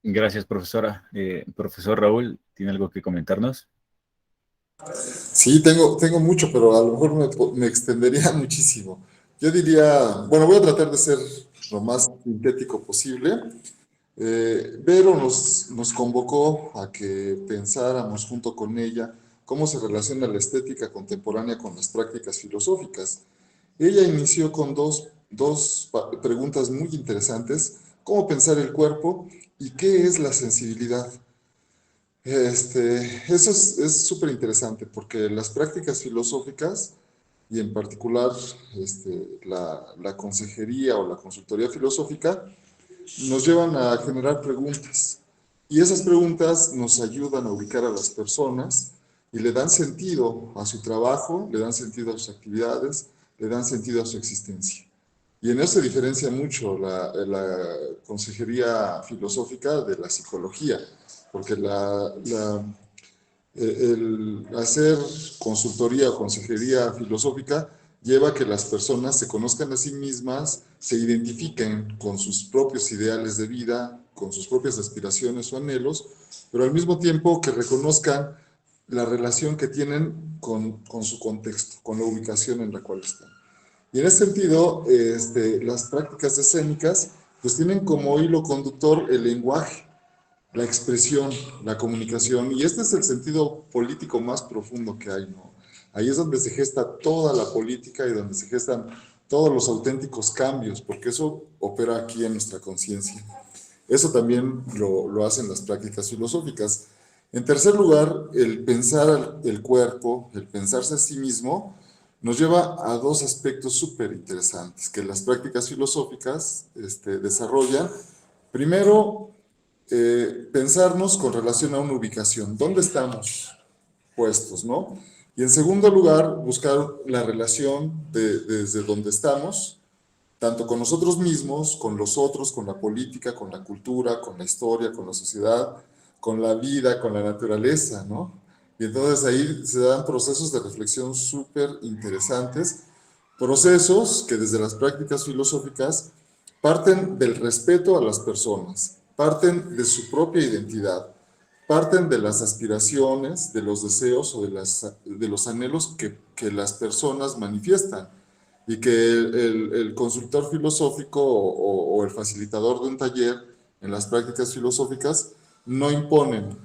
Gracias, profesora. Profesor Raúl, ¿tiene algo que comentarnos? Sí, tengo mucho, pero a lo mejor me extendería muchísimo. Yo diría, bueno, voy a tratar de ser lo más sintético posible. Vero nos convocó a que pensáramos junto con ella cómo se relaciona la estética contemporánea con las prácticas filosóficas. Ella inició con dos preguntas muy interesantes: ¿cómo pensar el cuerpo y qué es la sensibilidad? Eso es súper interesante porque las prácticas filosóficas y en particular la consejería o la consultoría filosófica nos llevan a generar preguntas, y esas preguntas nos ayudan a ubicar a las personas y le dan sentido a su trabajo, le dan sentido a sus actividades, le dan sentido a su existencia. Y en eso se diferencia mucho la consejería filosófica de la psicología, porque el hacer consultoría o consejería filosófica lleva a que las personas se conozcan a sí mismas, se identifiquen con sus propios ideales de vida, con sus propias aspiraciones o anhelos, pero al mismo tiempo que reconozcan la relación que tienen con su contexto, con la ubicación en la cual están. Y en ese sentido, las prácticas escénicas pues tienen como hilo conductor el lenguaje, la expresión, la comunicación, y este es el sentido político más profundo que hay, ¿no? Ahí es donde se gesta toda la política y donde se gestan todos los auténticos cambios, porque eso opera aquí en nuestra conciencia. Eso también lo hacen las prácticas filosóficas. En tercer lugar, el pensar el cuerpo, el pensarse a sí mismo, nos lleva a dos aspectos súper interesantes que las prácticas filosóficas desarrollan. Primero, pensarnos con relación a una ubicación. ¿Dónde estamos puestos, no? Y en segundo lugar, buscar la relación desde donde estamos, tanto con nosotros mismos, con los otros, con la política, con la cultura, con la historia, con la sociedad, con la vida, con la naturaleza, ¿no? Y entonces ahí se dan procesos de reflexión súper interesantes, procesos que desde las prácticas filosóficas parten del respeto a las personas, parten de su propia identidad, parten de las aspiraciones, de los deseos o de los anhelos que las personas manifiestan y que el consultor filosófico o el facilitador de un taller en las prácticas filosóficas no imponen,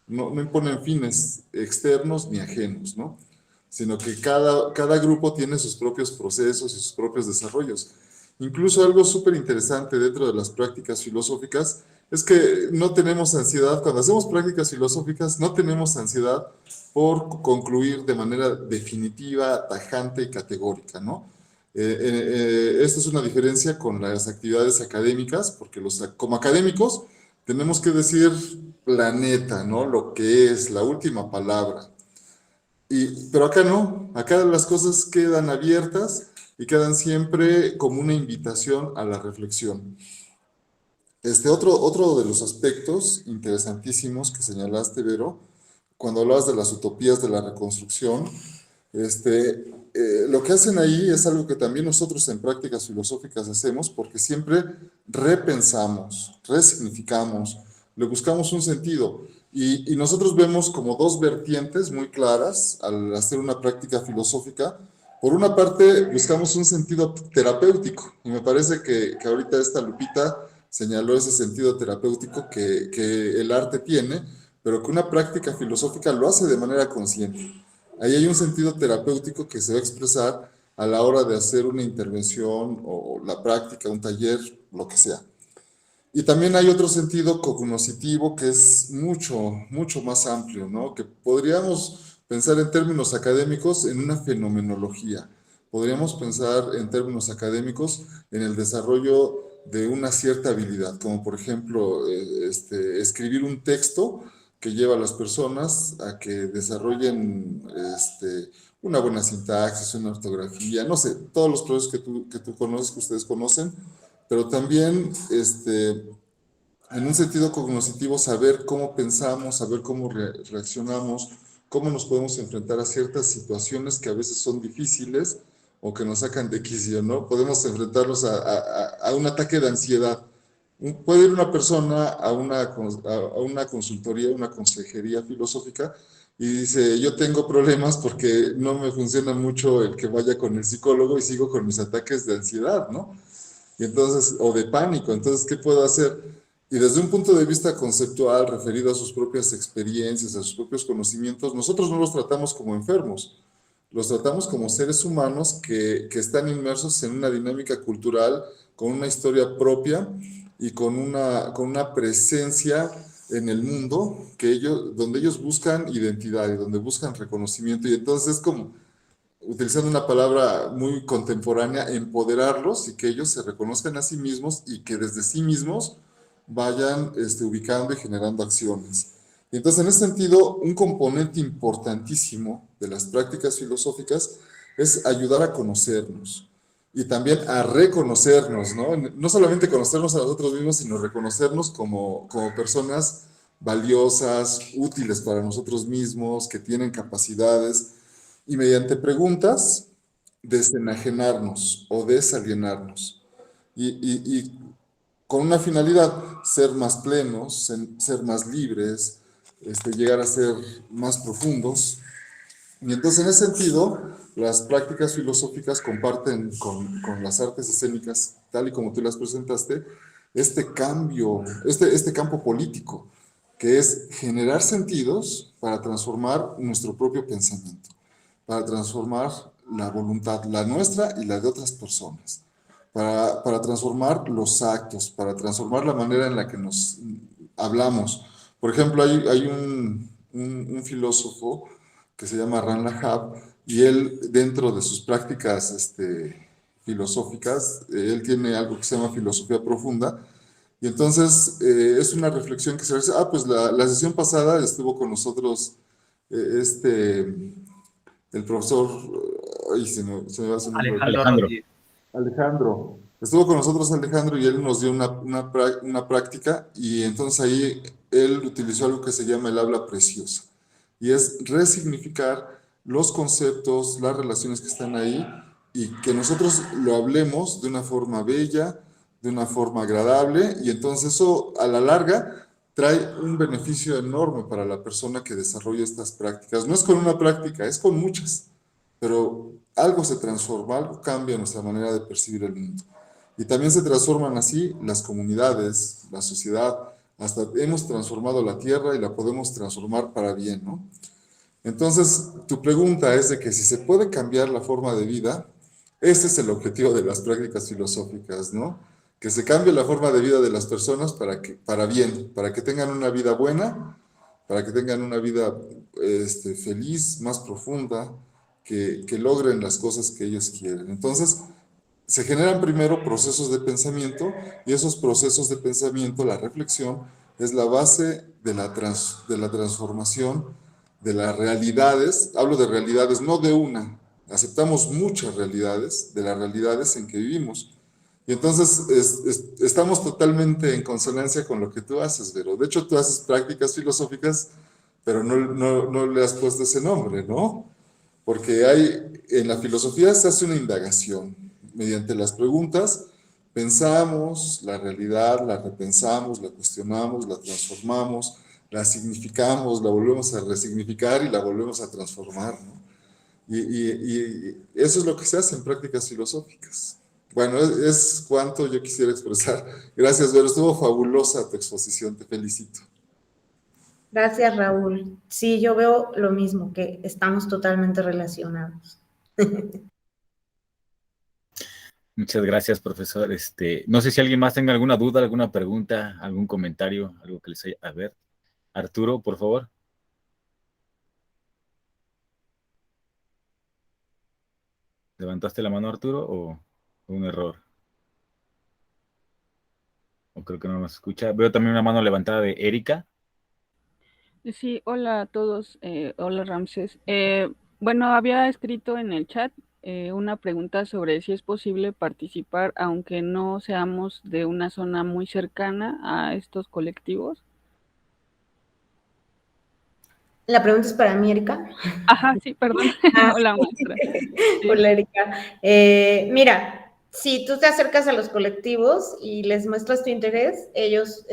no imponen fines externos ni ajenos, ¿no? Sino que cada grupo tiene sus propios procesos y sus propios desarrollos. Incluso algo súper interesante dentro de las prácticas filosóficas es que no tenemos ansiedad, cuando hacemos prácticas filosóficas, no tenemos ansiedad por concluir de manera definitiva, tajante y categórica, ¿no? Esta es una diferencia con las actividades académicas, porque como académicos tenemos que decir la neta, ¿no? Lo que es, la última palabra. Pero acá no, acá las cosas quedan abiertas y quedan siempre como una invitación a la reflexión. Otro de los aspectos interesantísimos que señalaste, Vero, cuando hablabas de las utopías de la reconstrucción, lo que hacen ahí es algo que también nosotros en prácticas filosóficas hacemos, porque siempre repensamos, resignificamos, le buscamos un sentido. Y nosotros vemos como dos vertientes muy claras al hacer una práctica filosófica. Por una parte, buscamos un sentido terapéutico, y me parece que ahorita esta Lupita señaló ese sentido terapéutico que el arte tiene, pero que una práctica filosófica lo hace de manera consciente. Ahí hay un sentido terapéutico que se va a expresar a la hora de hacer una intervención o la práctica, un taller, lo que sea. Y también hay otro sentido cognoscitivo que es mucho, mucho más amplio, ¿no? Que podríamos pensar en términos académicos en una fenomenología. Podríamos pensar en términos académicos en el desarrollo de una cierta habilidad, como por ejemplo escribir un texto que lleva a las personas a que desarrollen una buena sintaxis, una ortografía, no sé, todos los procesos que tú conoces, que ustedes conocen, pero también en un sentido cognoscitivo saber cómo pensamos, saber cómo reaccionamos, cómo nos podemos enfrentar a ciertas situaciones que a veces son difíciles o que nos sacan de quicio, ¿no? Podemos enfrentarnos a un ataque de ansiedad. Puede ir una persona a una consultoría, una consejería filosófica y dice, yo tengo problemas porque no me funciona mucho el que vaya con el psicólogo y sigo con mis ataques de ansiedad, ¿no? Y entonces, o de pánico, entonces, ¿qué puedo hacer? Y desde un punto de vista conceptual, referido a sus propias experiencias, a sus propios conocimientos, nosotros no los tratamos como enfermos, los tratamos como seres humanos que están inmersos en una dinámica cultural, con una historia propia y con una presencia en el mundo donde ellos buscan identidad y donde buscan reconocimiento. Y entonces es como, utilizando una palabra muy contemporánea, empoderarlos y que ellos se reconozcan a sí mismos y que desde sí mismos vayan ubicando y generando acciones. Y entonces, en ese sentido, un componente importantísimo de las prácticas filosóficas es ayudar a conocernos y también a reconocernos, ¿no? No solamente conocernos a nosotros mismos, sino reconocernos como personas valiosas, útiles para nosotros mismos, que tienen capacidades, y mediante preguntas, desenajenarnos o desalienarnos. Y con una finalidad, ser más plenos, ser más libres, llegar a ser más profundos. Y entonces, en ese sentido, las prácticas filosóficas comparten con las artes escénicas, tal y como tú las presentaste, este cambio, este campo político, que es generar sentidos para transformar nuestro propio pensamiento, para transformar la voluntad, la nuestra y la de otras personas, para transformar los actos, para transformar la manera en la que nos hablamos. Por ejemplo, hay un filósofo que se llama Ran Lahab, y él, dentro de sus prácticas filosóficas, él tiene algo que se llama filosofía profunda, y entonces es una reflexión que se hace. Pues la sesión pasada estuvo con nosotros el profesor, ay, se me va su nombre. Alejandro Alejandro. Rodríguez. Alejandro. Estuvo con nosotros Alejandro y él nos dio una práctica, y entonces ahí él utilizó algo que se llama el habla preciosa, y es resignificar los conceptos, las relaciones que están ahí, y que nosotros lo hablemos de una forma bella, de una forma agradable, y entonces eso a la larga trae un beneficio enorme para la persona que desarrolla estas prácticas. No es con una práctica, es con muchas, pero algo se transforma, algo cambia nuestra manera de percibir el mundo. Y también se transforman así las comunidades, la sociedad, hasta hemos transformado la tierra y la podemos transformar para bien, ¿no? Entonces, tu pregunta es de que si se puede cambiar la forma de vida, ese es el objetivo de las prácticas filosóficas, ¿no? Que se cambie la forma de vida de las personas para bien, para que tengan una vida buena, para que tengan una vida feliz, más profunda, que logren las cosas que ellos quieren. Entonces, se generan primero procesos de pensamiento, y esos procesos de pensamiento, la reflexión, es la base de la transformación de las realidades. Hablo de realidades, no de una. Aceptamos muchas realidades, de las realidades en que vivimos. Y entonces estamos totalmente en consonancia con lo que tú haces, Vero. De hecho, tú haces prácticas filosóficas, pero no le has puesto ese nombre, ¿no? Porque en la filosofía se hace una indagación. Mediante las preguntas, pensamos la realidad, la repensamos, la cuestionamos, la transformamos, la significamos, la volvemos a resignificar y la volvemos a transformar, ¿no? Y eso es lo que se hace en prácticas filosóficas. Bueno, es cuanto yo quisiera expresar. Gracias, Vero. Estuvo fabulosa tu exposición. Te felicito. Gracias, Raúl. Sí, yo veo lo mismo, que estamos totalmente relacionados. Muchas gracias, profesor. No sé si alguien más tenga alguna duda, alguna pregunta, algún comentario, algo que les haya. A ver, Arturo, por favor. ¿Levantaste la mano, Arturo, o un error? O creo que no nos escucha. Veo también una mano levantada de Erika. Sí, hola a todos, hola Ramses. Bueno, había escrito en el chat una pregunta sobre si es posible participar aunque no seamos de una zona muy cercana a estos colectivos. La pregunta es para mí, Erika. Ajá, sí, perdón. Hola, maestra. Sí. Hola, Erika. Mira, si tú te acercas a los colectivos y les muestras tu interés, ellos,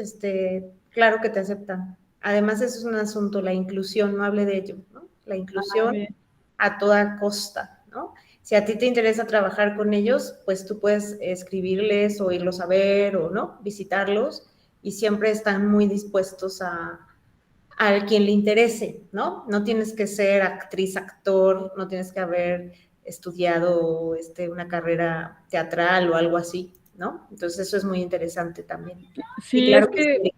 claro que te aceptan. Además, eso es un asunto, la inclusión, no hable de ello, ¿no? La inclusión a toda costa, ¿no? Si a ti te interesa trabajar con ellos, pues tú puedes escribirles o irlos a ver o, ¿no? Visitarlos, y siempre están muy dispuestos a quien le interese, ¿no? No tienes que ser actriz, actor, no tienes que haber estudiado una carrera teatral o algo así, ¿no? Entonces eso es muy interesante también. Sí, y claro es que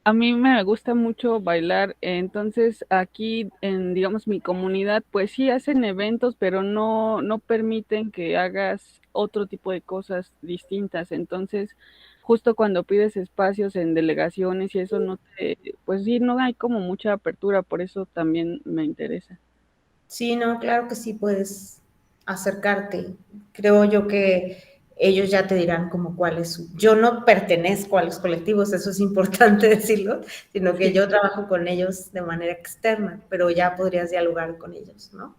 a mí me gusta mucho bailar, entonces aquí en, digamos, mi comunidad, pues sí hacen eventos, pero no permiten que hagas otro tipo de cosas distintas. Entonces, justo cuando pides espacios en delegaciones y eso pues sí, no hay como mucha apertura, por eso también me interesa. Sí, no, claro que sí puedes acercarte. Creo yo que ellos ya te dirán como cuál es su. Yo no pertenezco a los colectivos, eso es importante decirlo, sino que yo trabajo con ellos de manera externa, pero ya podrías dialogar con ellos, ¿no?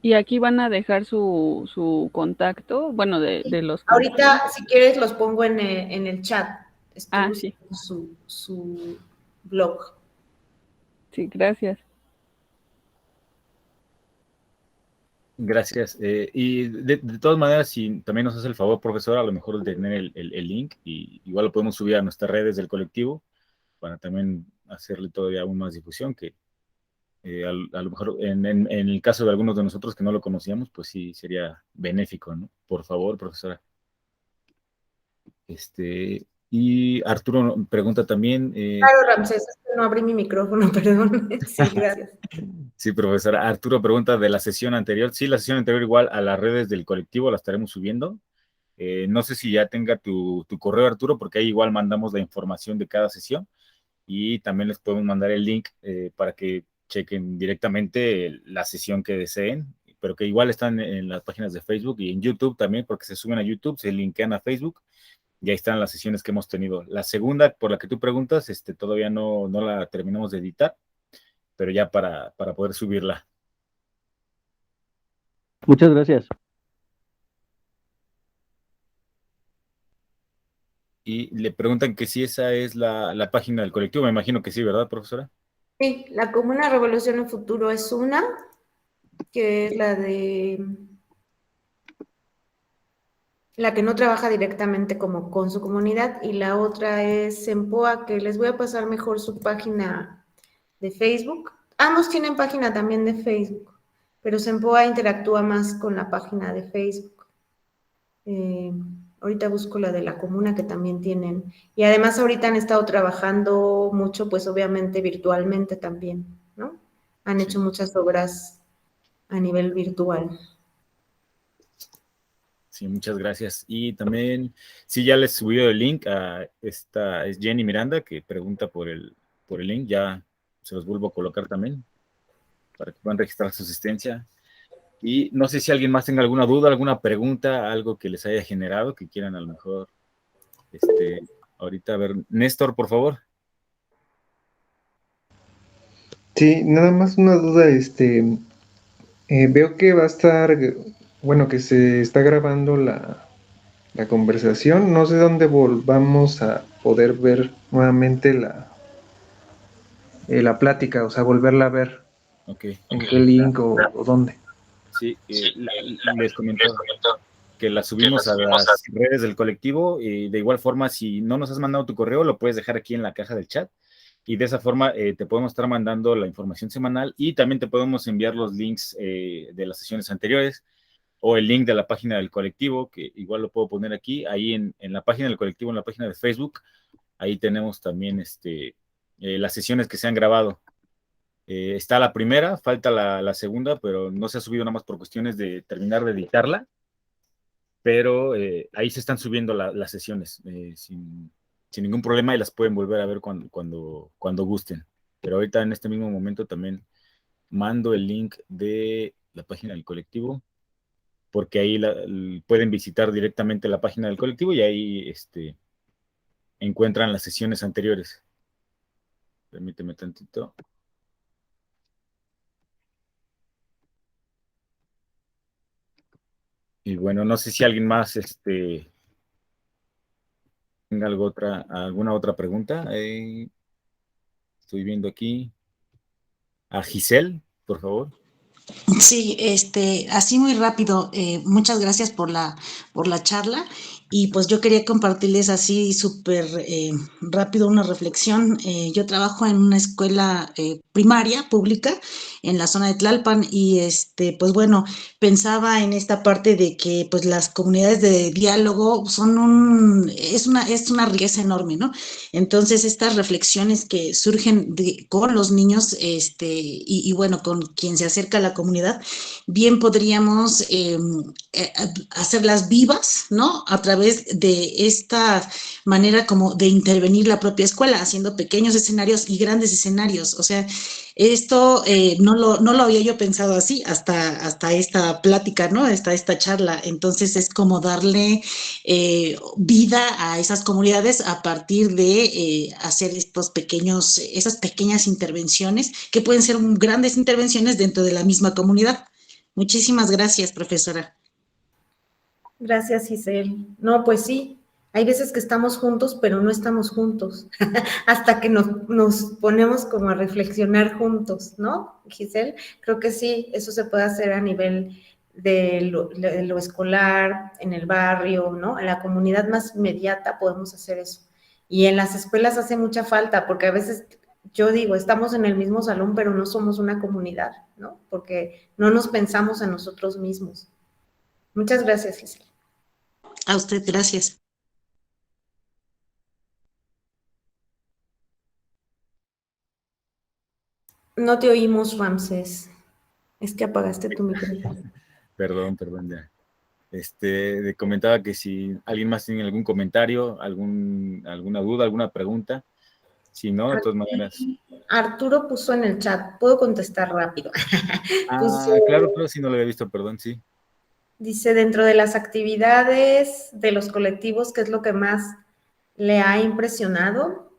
Y aquí van a dejar su contacto, bueno, de los colectivos. Ahorita, si quieres, los pongo en el chat. Estoy Sí. buscando su blog. Sí, gracias. Gracias. Y de todas maneras, si también nos hace el favor, profesor, a lo mejor de tener el link, y igual lo podemos subir a nuestras redes del colectivo para también hacerle todavía aún más difusión, que a lo mejor en el caso de algunos de nosotros que no lo conocíamos, pues sí sería benéfico, ¿no? Por favor, profesora. Y Arturo pregunta también. Claro, Ramsés, es que no abrí mi micrófono, perdón. Sí, gracias. Sí, profesora. Arturo pregunta de la sesión anterior. Sí, la sesión anterior igual a las redes del colectivo la estaremos subiendo. No sé si ya tenga tu correo, Arturo, porque ahí igual mandamos la información de cada sesión y también les podemos mandar el link para que chequen directamente la sesión que deseen, pero que igual están en las páginas de Facebook y en YouTube también, porque se suben a YouTube, se linkean a Facebook y ahí están las sesiones que hemos tenido. La segunda, por la que tú preguntas, todavía no la terminamos de editar, pero ya para poder subirla. Muchas gracias. Y le preguntan que si esa es la página del colectivo. Me imagino que sí, ¿verdad, profesora? Sí, la Comuna Revolución en Futuro es una, que es la que no trabaja directamente como con su comunidad, y la otra es Sempoa, que les voy a pasar mejor su página de Facebook. Ambos tienen página también de Facebook, pero Sempoa interactúa más con la página de Facebook. Ahorita busco la de la comuna que también tienen. Y además ahorita han estado trabajando mucho, pues obviamente virtualmente también, ¿no? Han hecho muchas obras a nivel virtual. Sí, muchas gracias. Y también, sí, ya les subí el link a esta, es Jenny Miranda, que pregunta por el link. Ya se los vuelvo a colocar también para que puedan registrar su asistencia. Y no sé si alguien más tenga alguna duda, alguna pregunta, algo que les haya generado, que quieran a lo mejor, ahorita, a ver, Néstor, por favor. Sí, nada más una duda, veo que va a estar, bueno, que se está grabando la conversación, no sé dónde volvamos a poder ver nuevamente la plática, o sea, volverla a ver, Ok. en qué link o dónde. Sí, les comento que la subimos a las redes del colectivo y de igual forma, si no nos has mandado tu correo, lo puedes dejar aquí en la caja del chat y de esa forma te podemos estar mandando la información semanal y también te podemos enviar los links de las sesiones anteriores o el link de la página del colectivo, que igual lo puedo poner aquí, ahí en la página del colectivo, en la página de Facebook, ahí tenemos también las sesiones que se han grabado. Está la primera, falta la segunda, pero no se ha subido nada más por cuestiones de terminar de editarla, pero ahí se están subiendo las sesiones sin ningún problema y las pueden volver a ver cuando gusten. Pero ahorita en este mismo momento también mando el link de la página del colectivo, porque ahí pueden visitar directamente la página del colectivo y ahí encuentran las sesiones anteriores. Permíteme tantito. Y bueno, no sé si alguien más tenga alguna otra pregunta. Estoy viendo aquí a Giselle, por favor. Sí, así muy rápido, muchas gracias por la charla y pues yo quería compartirles así súper rápido una reflexión. Yo trabajo en una escuela primaria pública en la zona de Tlalpan y pues bueno, pensaba en esta parte de que pues las comunidades de diálogo es una riqueza enorme, ¿no? Entonces estas reflexiones que surgen con los niños, y bueno, con quien se acerca a la comunidad, bien podríamos hacerlas vivas, ¿no? A través de esta manera como de intervenir la propia escuela, haciendo pequeños escenarios y grandes escenarios. O sea, esto no lo había yo pensado así hasta esta plática, ¿no? Hasta esta charla. Entonces es como darle vida a esas comunidades a partir de hacer esas pequeñas intervenciones que pueden ser grandes intervenciones dentro de la misma comunidad. Muchísimas gracias, profesora. Gracias, Giselle. No, pues sí, hay veces que estamos juntos, pero no estamos juntos, hasta que nos ponemos como a reflexionar juntos, ¿no, Giselle? Creo que sí, eso se puede hacer a nivel de lo escolar, en el barrio, ¿no? En la comunidad más inmediata podemos hacer eso. Y en las escuelas hace mucha falta, porque a veces yo digo, estamos en el mismo salón, pero no somos una comunidad, ¿no? Porque no nos pensamos en nosotros mismos. Muchas gracias, Gisela. A usted, gracias. No te oímos, Ramsés. Es que apagaste tu micrófono. Perdón, ya. Comentaba que si alguien más tiene algún comentario, alguna duda, alguna pregunta, si no, de todas maneras. Arturo puso en el chat, puedo contestar rápido. Claro, si no lo había visto, perdón, sí. Dice, dentro de las actividades de los colectivos, ¿qué es lo que más le ha impresionado?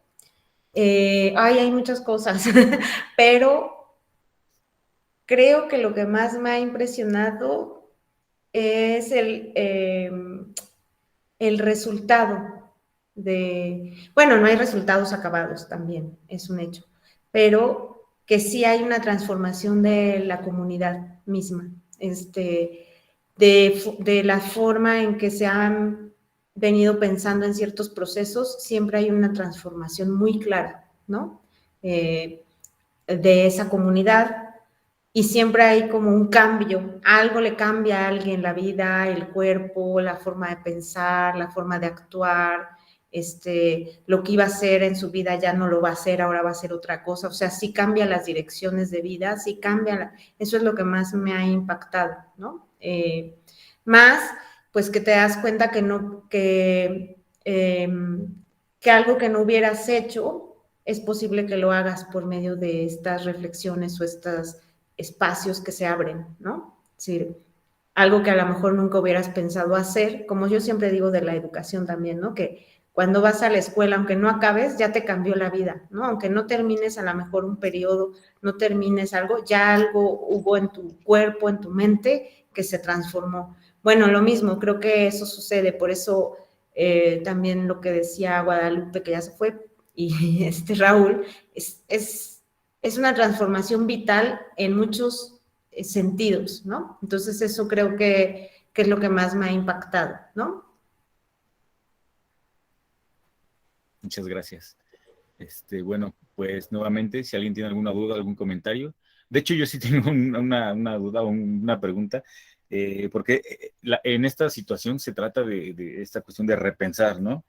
Hay muchas cosas, pero creo que lo que más me ha impresionado es el resultado bueno, no hay resultados acabados también, es un hecho, pero que sí hay una transformación de la comunidad misma, de la forma en que se han venido pensando en ciertos procesos, siempre hay una transformación muy clara, ¿no? De esa comunidad, y siempre hay como un cambio, algo le cambia a alguien la vida, el cuerpo, la forma de pensar, la forma de actuar, lo que iba a hacer en su vida ya no lo va a hacer, ahora va a hacer otra cosa, o sea, sí cambia las direcciones de vida, sí cambia, eso es lo que más me ha impactado, ¿no? Más, pues que te das cuenta que algo que no hubieras hecho, es posible que lo hagas por medio de estas reflexiones o estos espacios que se abren, ¿no? Es decir, algo que a lo mejor nunca hubieras pensado hacer, como yo siempre digo de la educación también, ¿no? Que cuando vas a la escuela, aunque no acabes, ya te cambió la vida, ¿no? Aunque no termines a lo mejor un periodo, no termines algo, ya algo hubo en tu cuerpo, en tu mente, que se transformó. Bueno, lo mismo, creo que eso sucede, por eso también lo que decía Guadalupe, que ya se fue, y Raúl, es una transformación vital en muchos sentidos, ¿no? Entonces eso creo que es lo que más me ha impactado, ¿no? Muchas gracias. Bueno, pues nuevamente, si alguien tiene alguna duda, algún comentario. De hecho, yo sí tengo una duda o una pregunta, porque en esta situación se trata de esta cuestión de repensar, ¿no?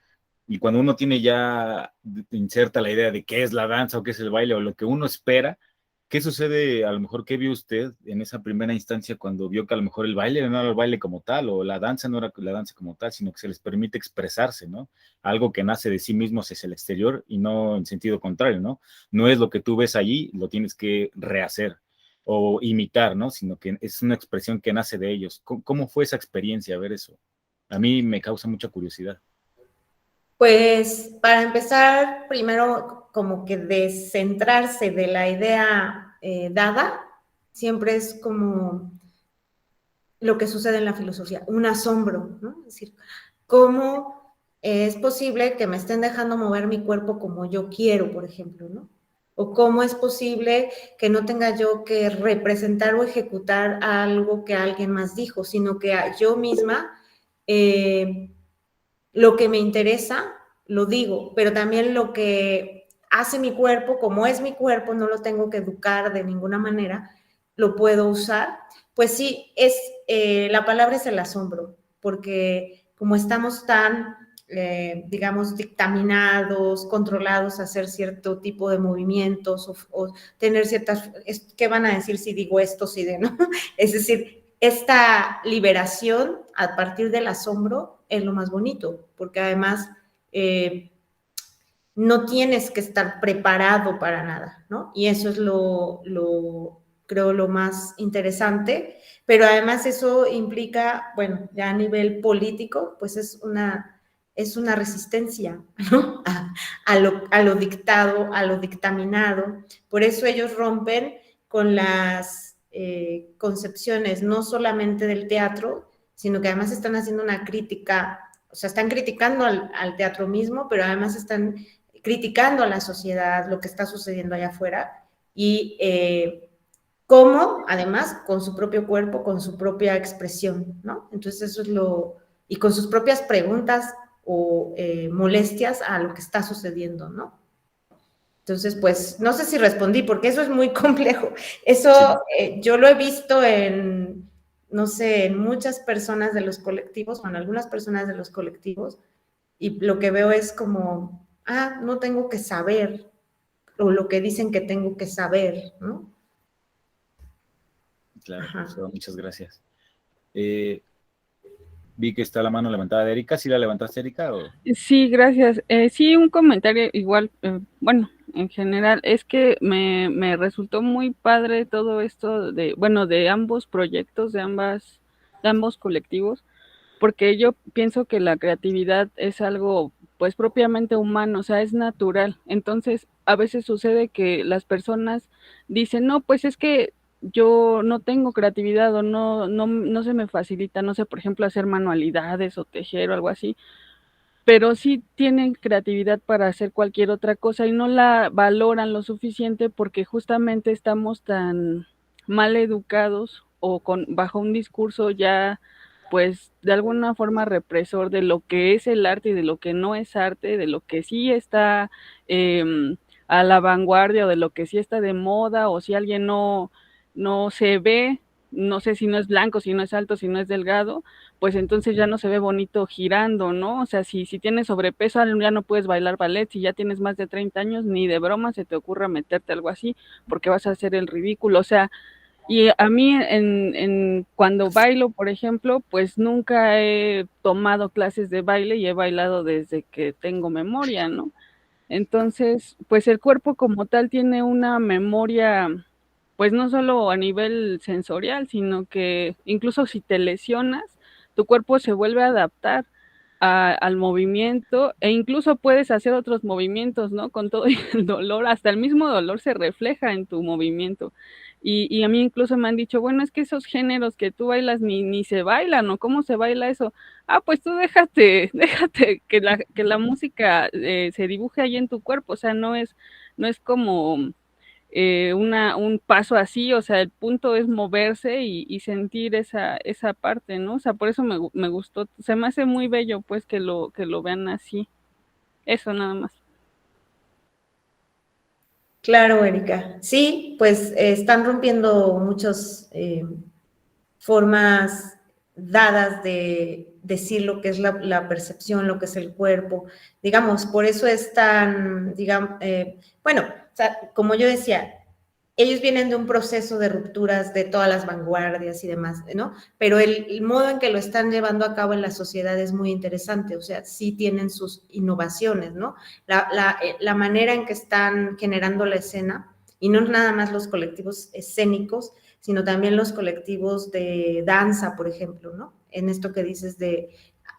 Y cuando uno tiene ya inserta la idea de qué es la danza o qué es el baile o lo que uno espera, ¿qué sucede? A lo mejor, ¿qué vio usted en esa primera instancia cuando vio que a lo mejor el baile no era el baile como tal o la danza no era la danza como tal, sino que se les permite expresarse, ¿no? Algo que nace de sí mismos hacia el exterior y no en sentido contrario, ¿no? No es lo que tú ves allí, lo tienes que rehacer o imitar, ¿no? Sino que es una expresión que nace de ellos. ¿Cómo fue esa experiencia, ver eso? A mí me causa mucha curiosidad. Pues para empezar, primero como que descentrarse de la idea dada, siempre es como lo que sucede en la filosofía, un asombro, ¿no? Es decir, ¿cómo es posible que me estén dejando mover mi cuerpo como yo quiero, por ejemplo, ¿no? O cómo es posible que no tenga yo que representar o ejecutar algo que alguien más dijo, sino que yo misma lo que me interesa, lo digo, pero también lo que hace mi cuerpo, como es mi cuerpo, no lo tengo que educar de ninguna manera, lo puedo usar. Pues sí, la palabra es el asombro, porque como estamos tan, digamos, dictaminados, controlados a hacer cierto tipo de movimientos o tener ciertas, ¿qué van a decir si digo esto, si de no? Es decir, esta liberación a partir del asombro es lo más bonito, porque además no tienes que estar preparado para nada, ¿no? Y eso es creo, lo más interesante, pero además eso implica, bueno, ya a nivel político, pues es una resistencia, ¿no? A lo dictado, a lo dictaminado. Por eso ellos rompen con las concepciones no solamente del teatro, sino que además están haciendo una crítica, o sea, están criticando al teatro mismo, pero además están criticando a la sociedad, lo que está sucediendo allá afuera, y como además con su propio cuerpo, con su propia expresión, ¿no? Entonces eso es y con sus propias preguntas o molestias a lo que está sucediendo, ¿no? Entonces, pues, no sé si respondí, porque eso es muy complejo. Eso yo lo he visto no sé, en muchas personas de los colectivos, o en algunas personas de los colectivos, y lo que veo es como, no tengo que saber, o lo que dicen que tengo que saber, ¿no? Claro, profesora, muchas gracias. Vi que está la mano levantada de Erika. ¿Sí la levantaste, Erika? ¿O? Sí, gracias. Sí, un comentario igual, bueno, en general, es que me resultó muy padre todo esto de ambos proyectos, de ambos colectivos, porque yo pienso que la creatividad es algo, pues, propiamente humano, o sea, es natural. Entonces, a veces sucede que las personas dicen, no, pues es que yo no tengo creatividad o no se me facilita, no sé, por ejemplo, hacer manualidades o tejer o algo así, pero sí tienen creatividad para hacer cualquier otra cosa y no la valoran lo suficiente porque justamente estamos tan mal educados o bajo un discurso ya, pues, de alguna forma represor de lo que es el arte y de lo que no es arte, de lo que sí está a la vanguardia o de lo que sí está de moda, o si alguien no se ve, no sé si no es blanco, si no es alto, si no es delgado, pues entonces ya no se ve bonito girando, ¿no? O sea, si tienes sobrepeso, ya no puedes bailar ballet, si ya tienes más de 30 años, ni de broma se te ocurra meterte algo así, porque vas a hacer el ridículo, o sea, y a mí cuando bailo, por ejemplo, pues nunca he tomado clases de baile y he bailado desde que tengo memoria, ¿no? Entonces, pues el cuerpo como tal tiene una memoria, pues no solo a nivel sensorial, sino que incluso si te lesionas, tu cuerpo se vuelve a adaptar al movimiento e incluso puedes hacer otros movimientos, ¿no? Con todo el dolor, hasta el mismo dolor se refleja en tu movimiento. Y a mí incluso me han dicho, bueno, es que esos géneros que tú bailas ni se bailan, ¿no? ¿Cómo se baila eso? Pues tú déjate que la música se dibuje ahí en tu cuerpo, o sea, no es como un paso así, o sea, el punto es moverse y sentir esa parte, ¿no? O sea, por eso me gustó, se me hace muy bello, pues, que lo vean así. Eso nada más. Claro, Erika. Sí, pues están rompiendo muchas formas dadas de decir lo que es la percepción, lo que es el cuerpo. Digamos, por eso es tan, digamos, bueno, o sea, como yo decía, ellos vienen de un proceso de rupturas de todas las vanguardias y demás, ¿no? Pero el modo en que lo están llevando a cabo en la sociedad es muy interesante, o sea, sí tienen sus innovaciones, ¿no? La manera en que están generando la escena, y no nada más los colectivos escénicos, sino también los colectivos de danza, por ejemplo, ¿no? En esto que dices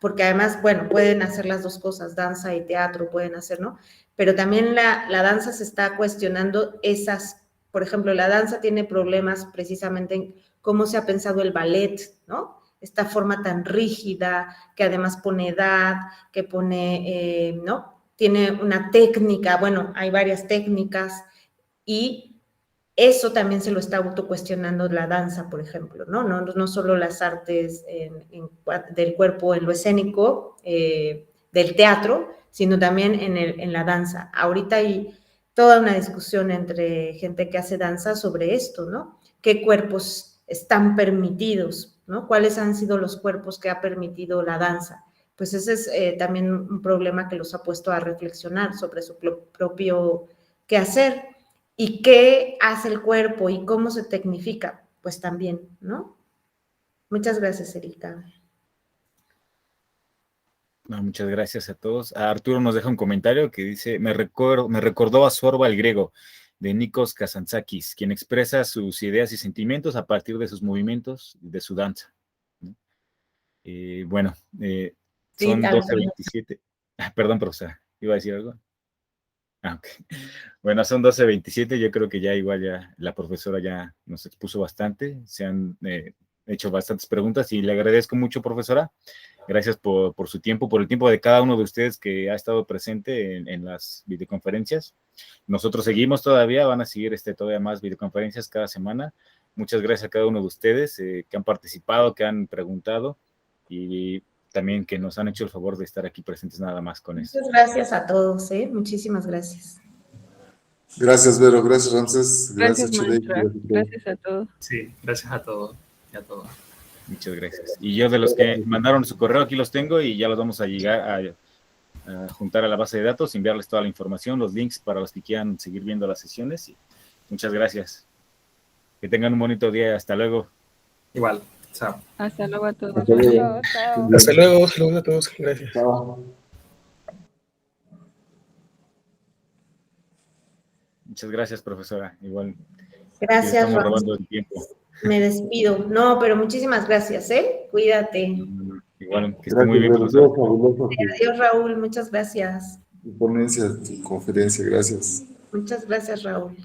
porque además, bueno, pueden hacer las dos cosas, danza y teatro pueden hacer, ¿no? Pero también la danza se está cuestionando por ejemplo, la danza tiene problemas precisamente en cómo se ha pensado el ballet, ¿no? Esta forma tan rígida, que además pone edad, que pone, ¿no? Tiene una técnica, bueno, hay varias técnicas, y eso también se lo está autocuestionando la danza, por ejemplo, ¿no? No solo las artes del cuerpo en lo escénico, del teatro, sino también en la danza. Ahorita hay toda una discusión entre gente que hace danza sobre esto, ¿no? ¿Qué cuerpos están permitidos, ¿no? ¿Cuáles han sido los cuerpos que ha permitido la danza? Pues ese es también un problema que los ha puesto a reflexionar sobre su propio quehacer. ¿Y qué hace el cuerpo y cómo se tecnifica? Pues también, ¿no? Muchas gracias, Erika. No, muchas gracias a todos. Arturo nos deja un comentario que dice, me recordó a Zorba el griego, de Nikos Kazantzakis, quien expresa sus ideas y sentimientos a partir de sus movimientos y de su danza. Bueno, son 12:27. Perdón, profesor, ¿iba a decir algo? Okay. Bueno, son 12:27, yo creo que ya igual ya la profesora ya nos expuso bastante, se han hecho bastantes preguntas y le agradezco mucho, profesora. Gracias por su tiempo, por el tiempo de cada uno de ustedes que ha estado presente en las videoconferencias. Nosotros seguimos todavía, van a seguir todavía más videoconferencias cada semana. muchas gracias a cada uno de ustedes que han participado, que han preguntado y también que nos han hecho el favor de estar aquí presentes nada más con eso. Muchas gracias a todos, muchísimas gracias. Gracias, Vero, gracias, Ramsés, Gracias, gracias, Chile. maestra. Gracias a todos. Sí, gracias a todos y a todas. Muchas gracias. Y yo de los que mandaron su correo, aquí los tengo y ya los vamos a llegar a juntar a la base de datos, enviarles toda la información, los links para los que quieran seguir viendo las sesiones. Y muchas gracias. Que tengan un bonito día. Hasta luego. Igual, chao. Hasta luego a todos. Hasta luego. Chao, chao. Hasta luego, saludos a todos. Gracias. Chao. Muchas gracias, profesora. Igual. Gracias, Estamos Ramsés. robando el tiempo. Me despido. No, pero muchísimas gracias, Cuídate. Igual, que esté muy bien, Gracias, profesora. fabuloso. Adiós, Raúl. Muchas gracias. Tu ponencia, tu conferencia, gracias. Muchas gracias, Raúl.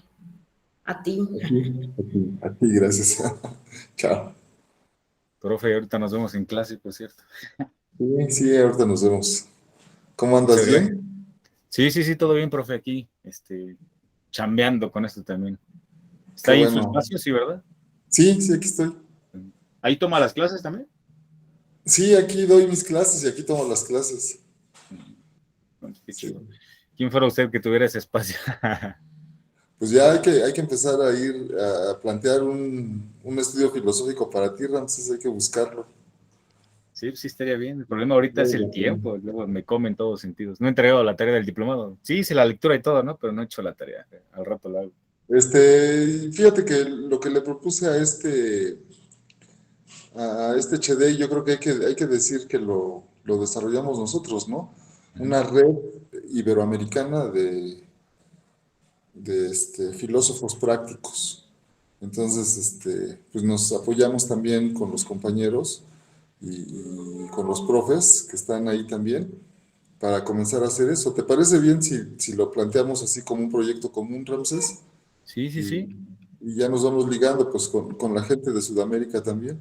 A ti. A ti, gracias. Chao. Profe, ahorita nos vemos en clase, por cierto. Sí, ahorita nos vemos. ¿Cómo andas? Muchas ¿Bien? Sí, todo bien, profe, aquí, chambeando con esto también. Qué ¿Está ahí en su bueno. espacio, sí, verdad? Sí, aquí estoy. ¿Ahí toma las clases también? Sí, aquí doy mis clases y aquí tomo las clases. Bueno, qué Sí. chido. ¿Quién fuera usted que tuviera ese espacio? Pues ya hay que empezar a ir a plantear un estudio filosófico para ti, Ramsés, hay que buscarlo. Sí, sí estaría bien. El problema ahorita es el tiempo, luego me come en todos sentidos. No he entregado la tarea del diplomado. Sí, hice la lectura y todo, ¿no? Pero no he hecho la tarea. Al rato la hago. Fíjate que lo que le propuse a este Chedey, yo creo que hay que decir que lo desarrollamos nosotros, ¿no? Una red iberoamericana de filósofos prácticos. Entonces, pues nos apoyamos también con los compañeros y con los profes que están ahí también para comenzar a hacer eso. ¿Te parece bien si lo planteamos así como un proyecto común, Ramsés? Sí. Y ya nos vamos ligando pues con la gente de Sudamérica también.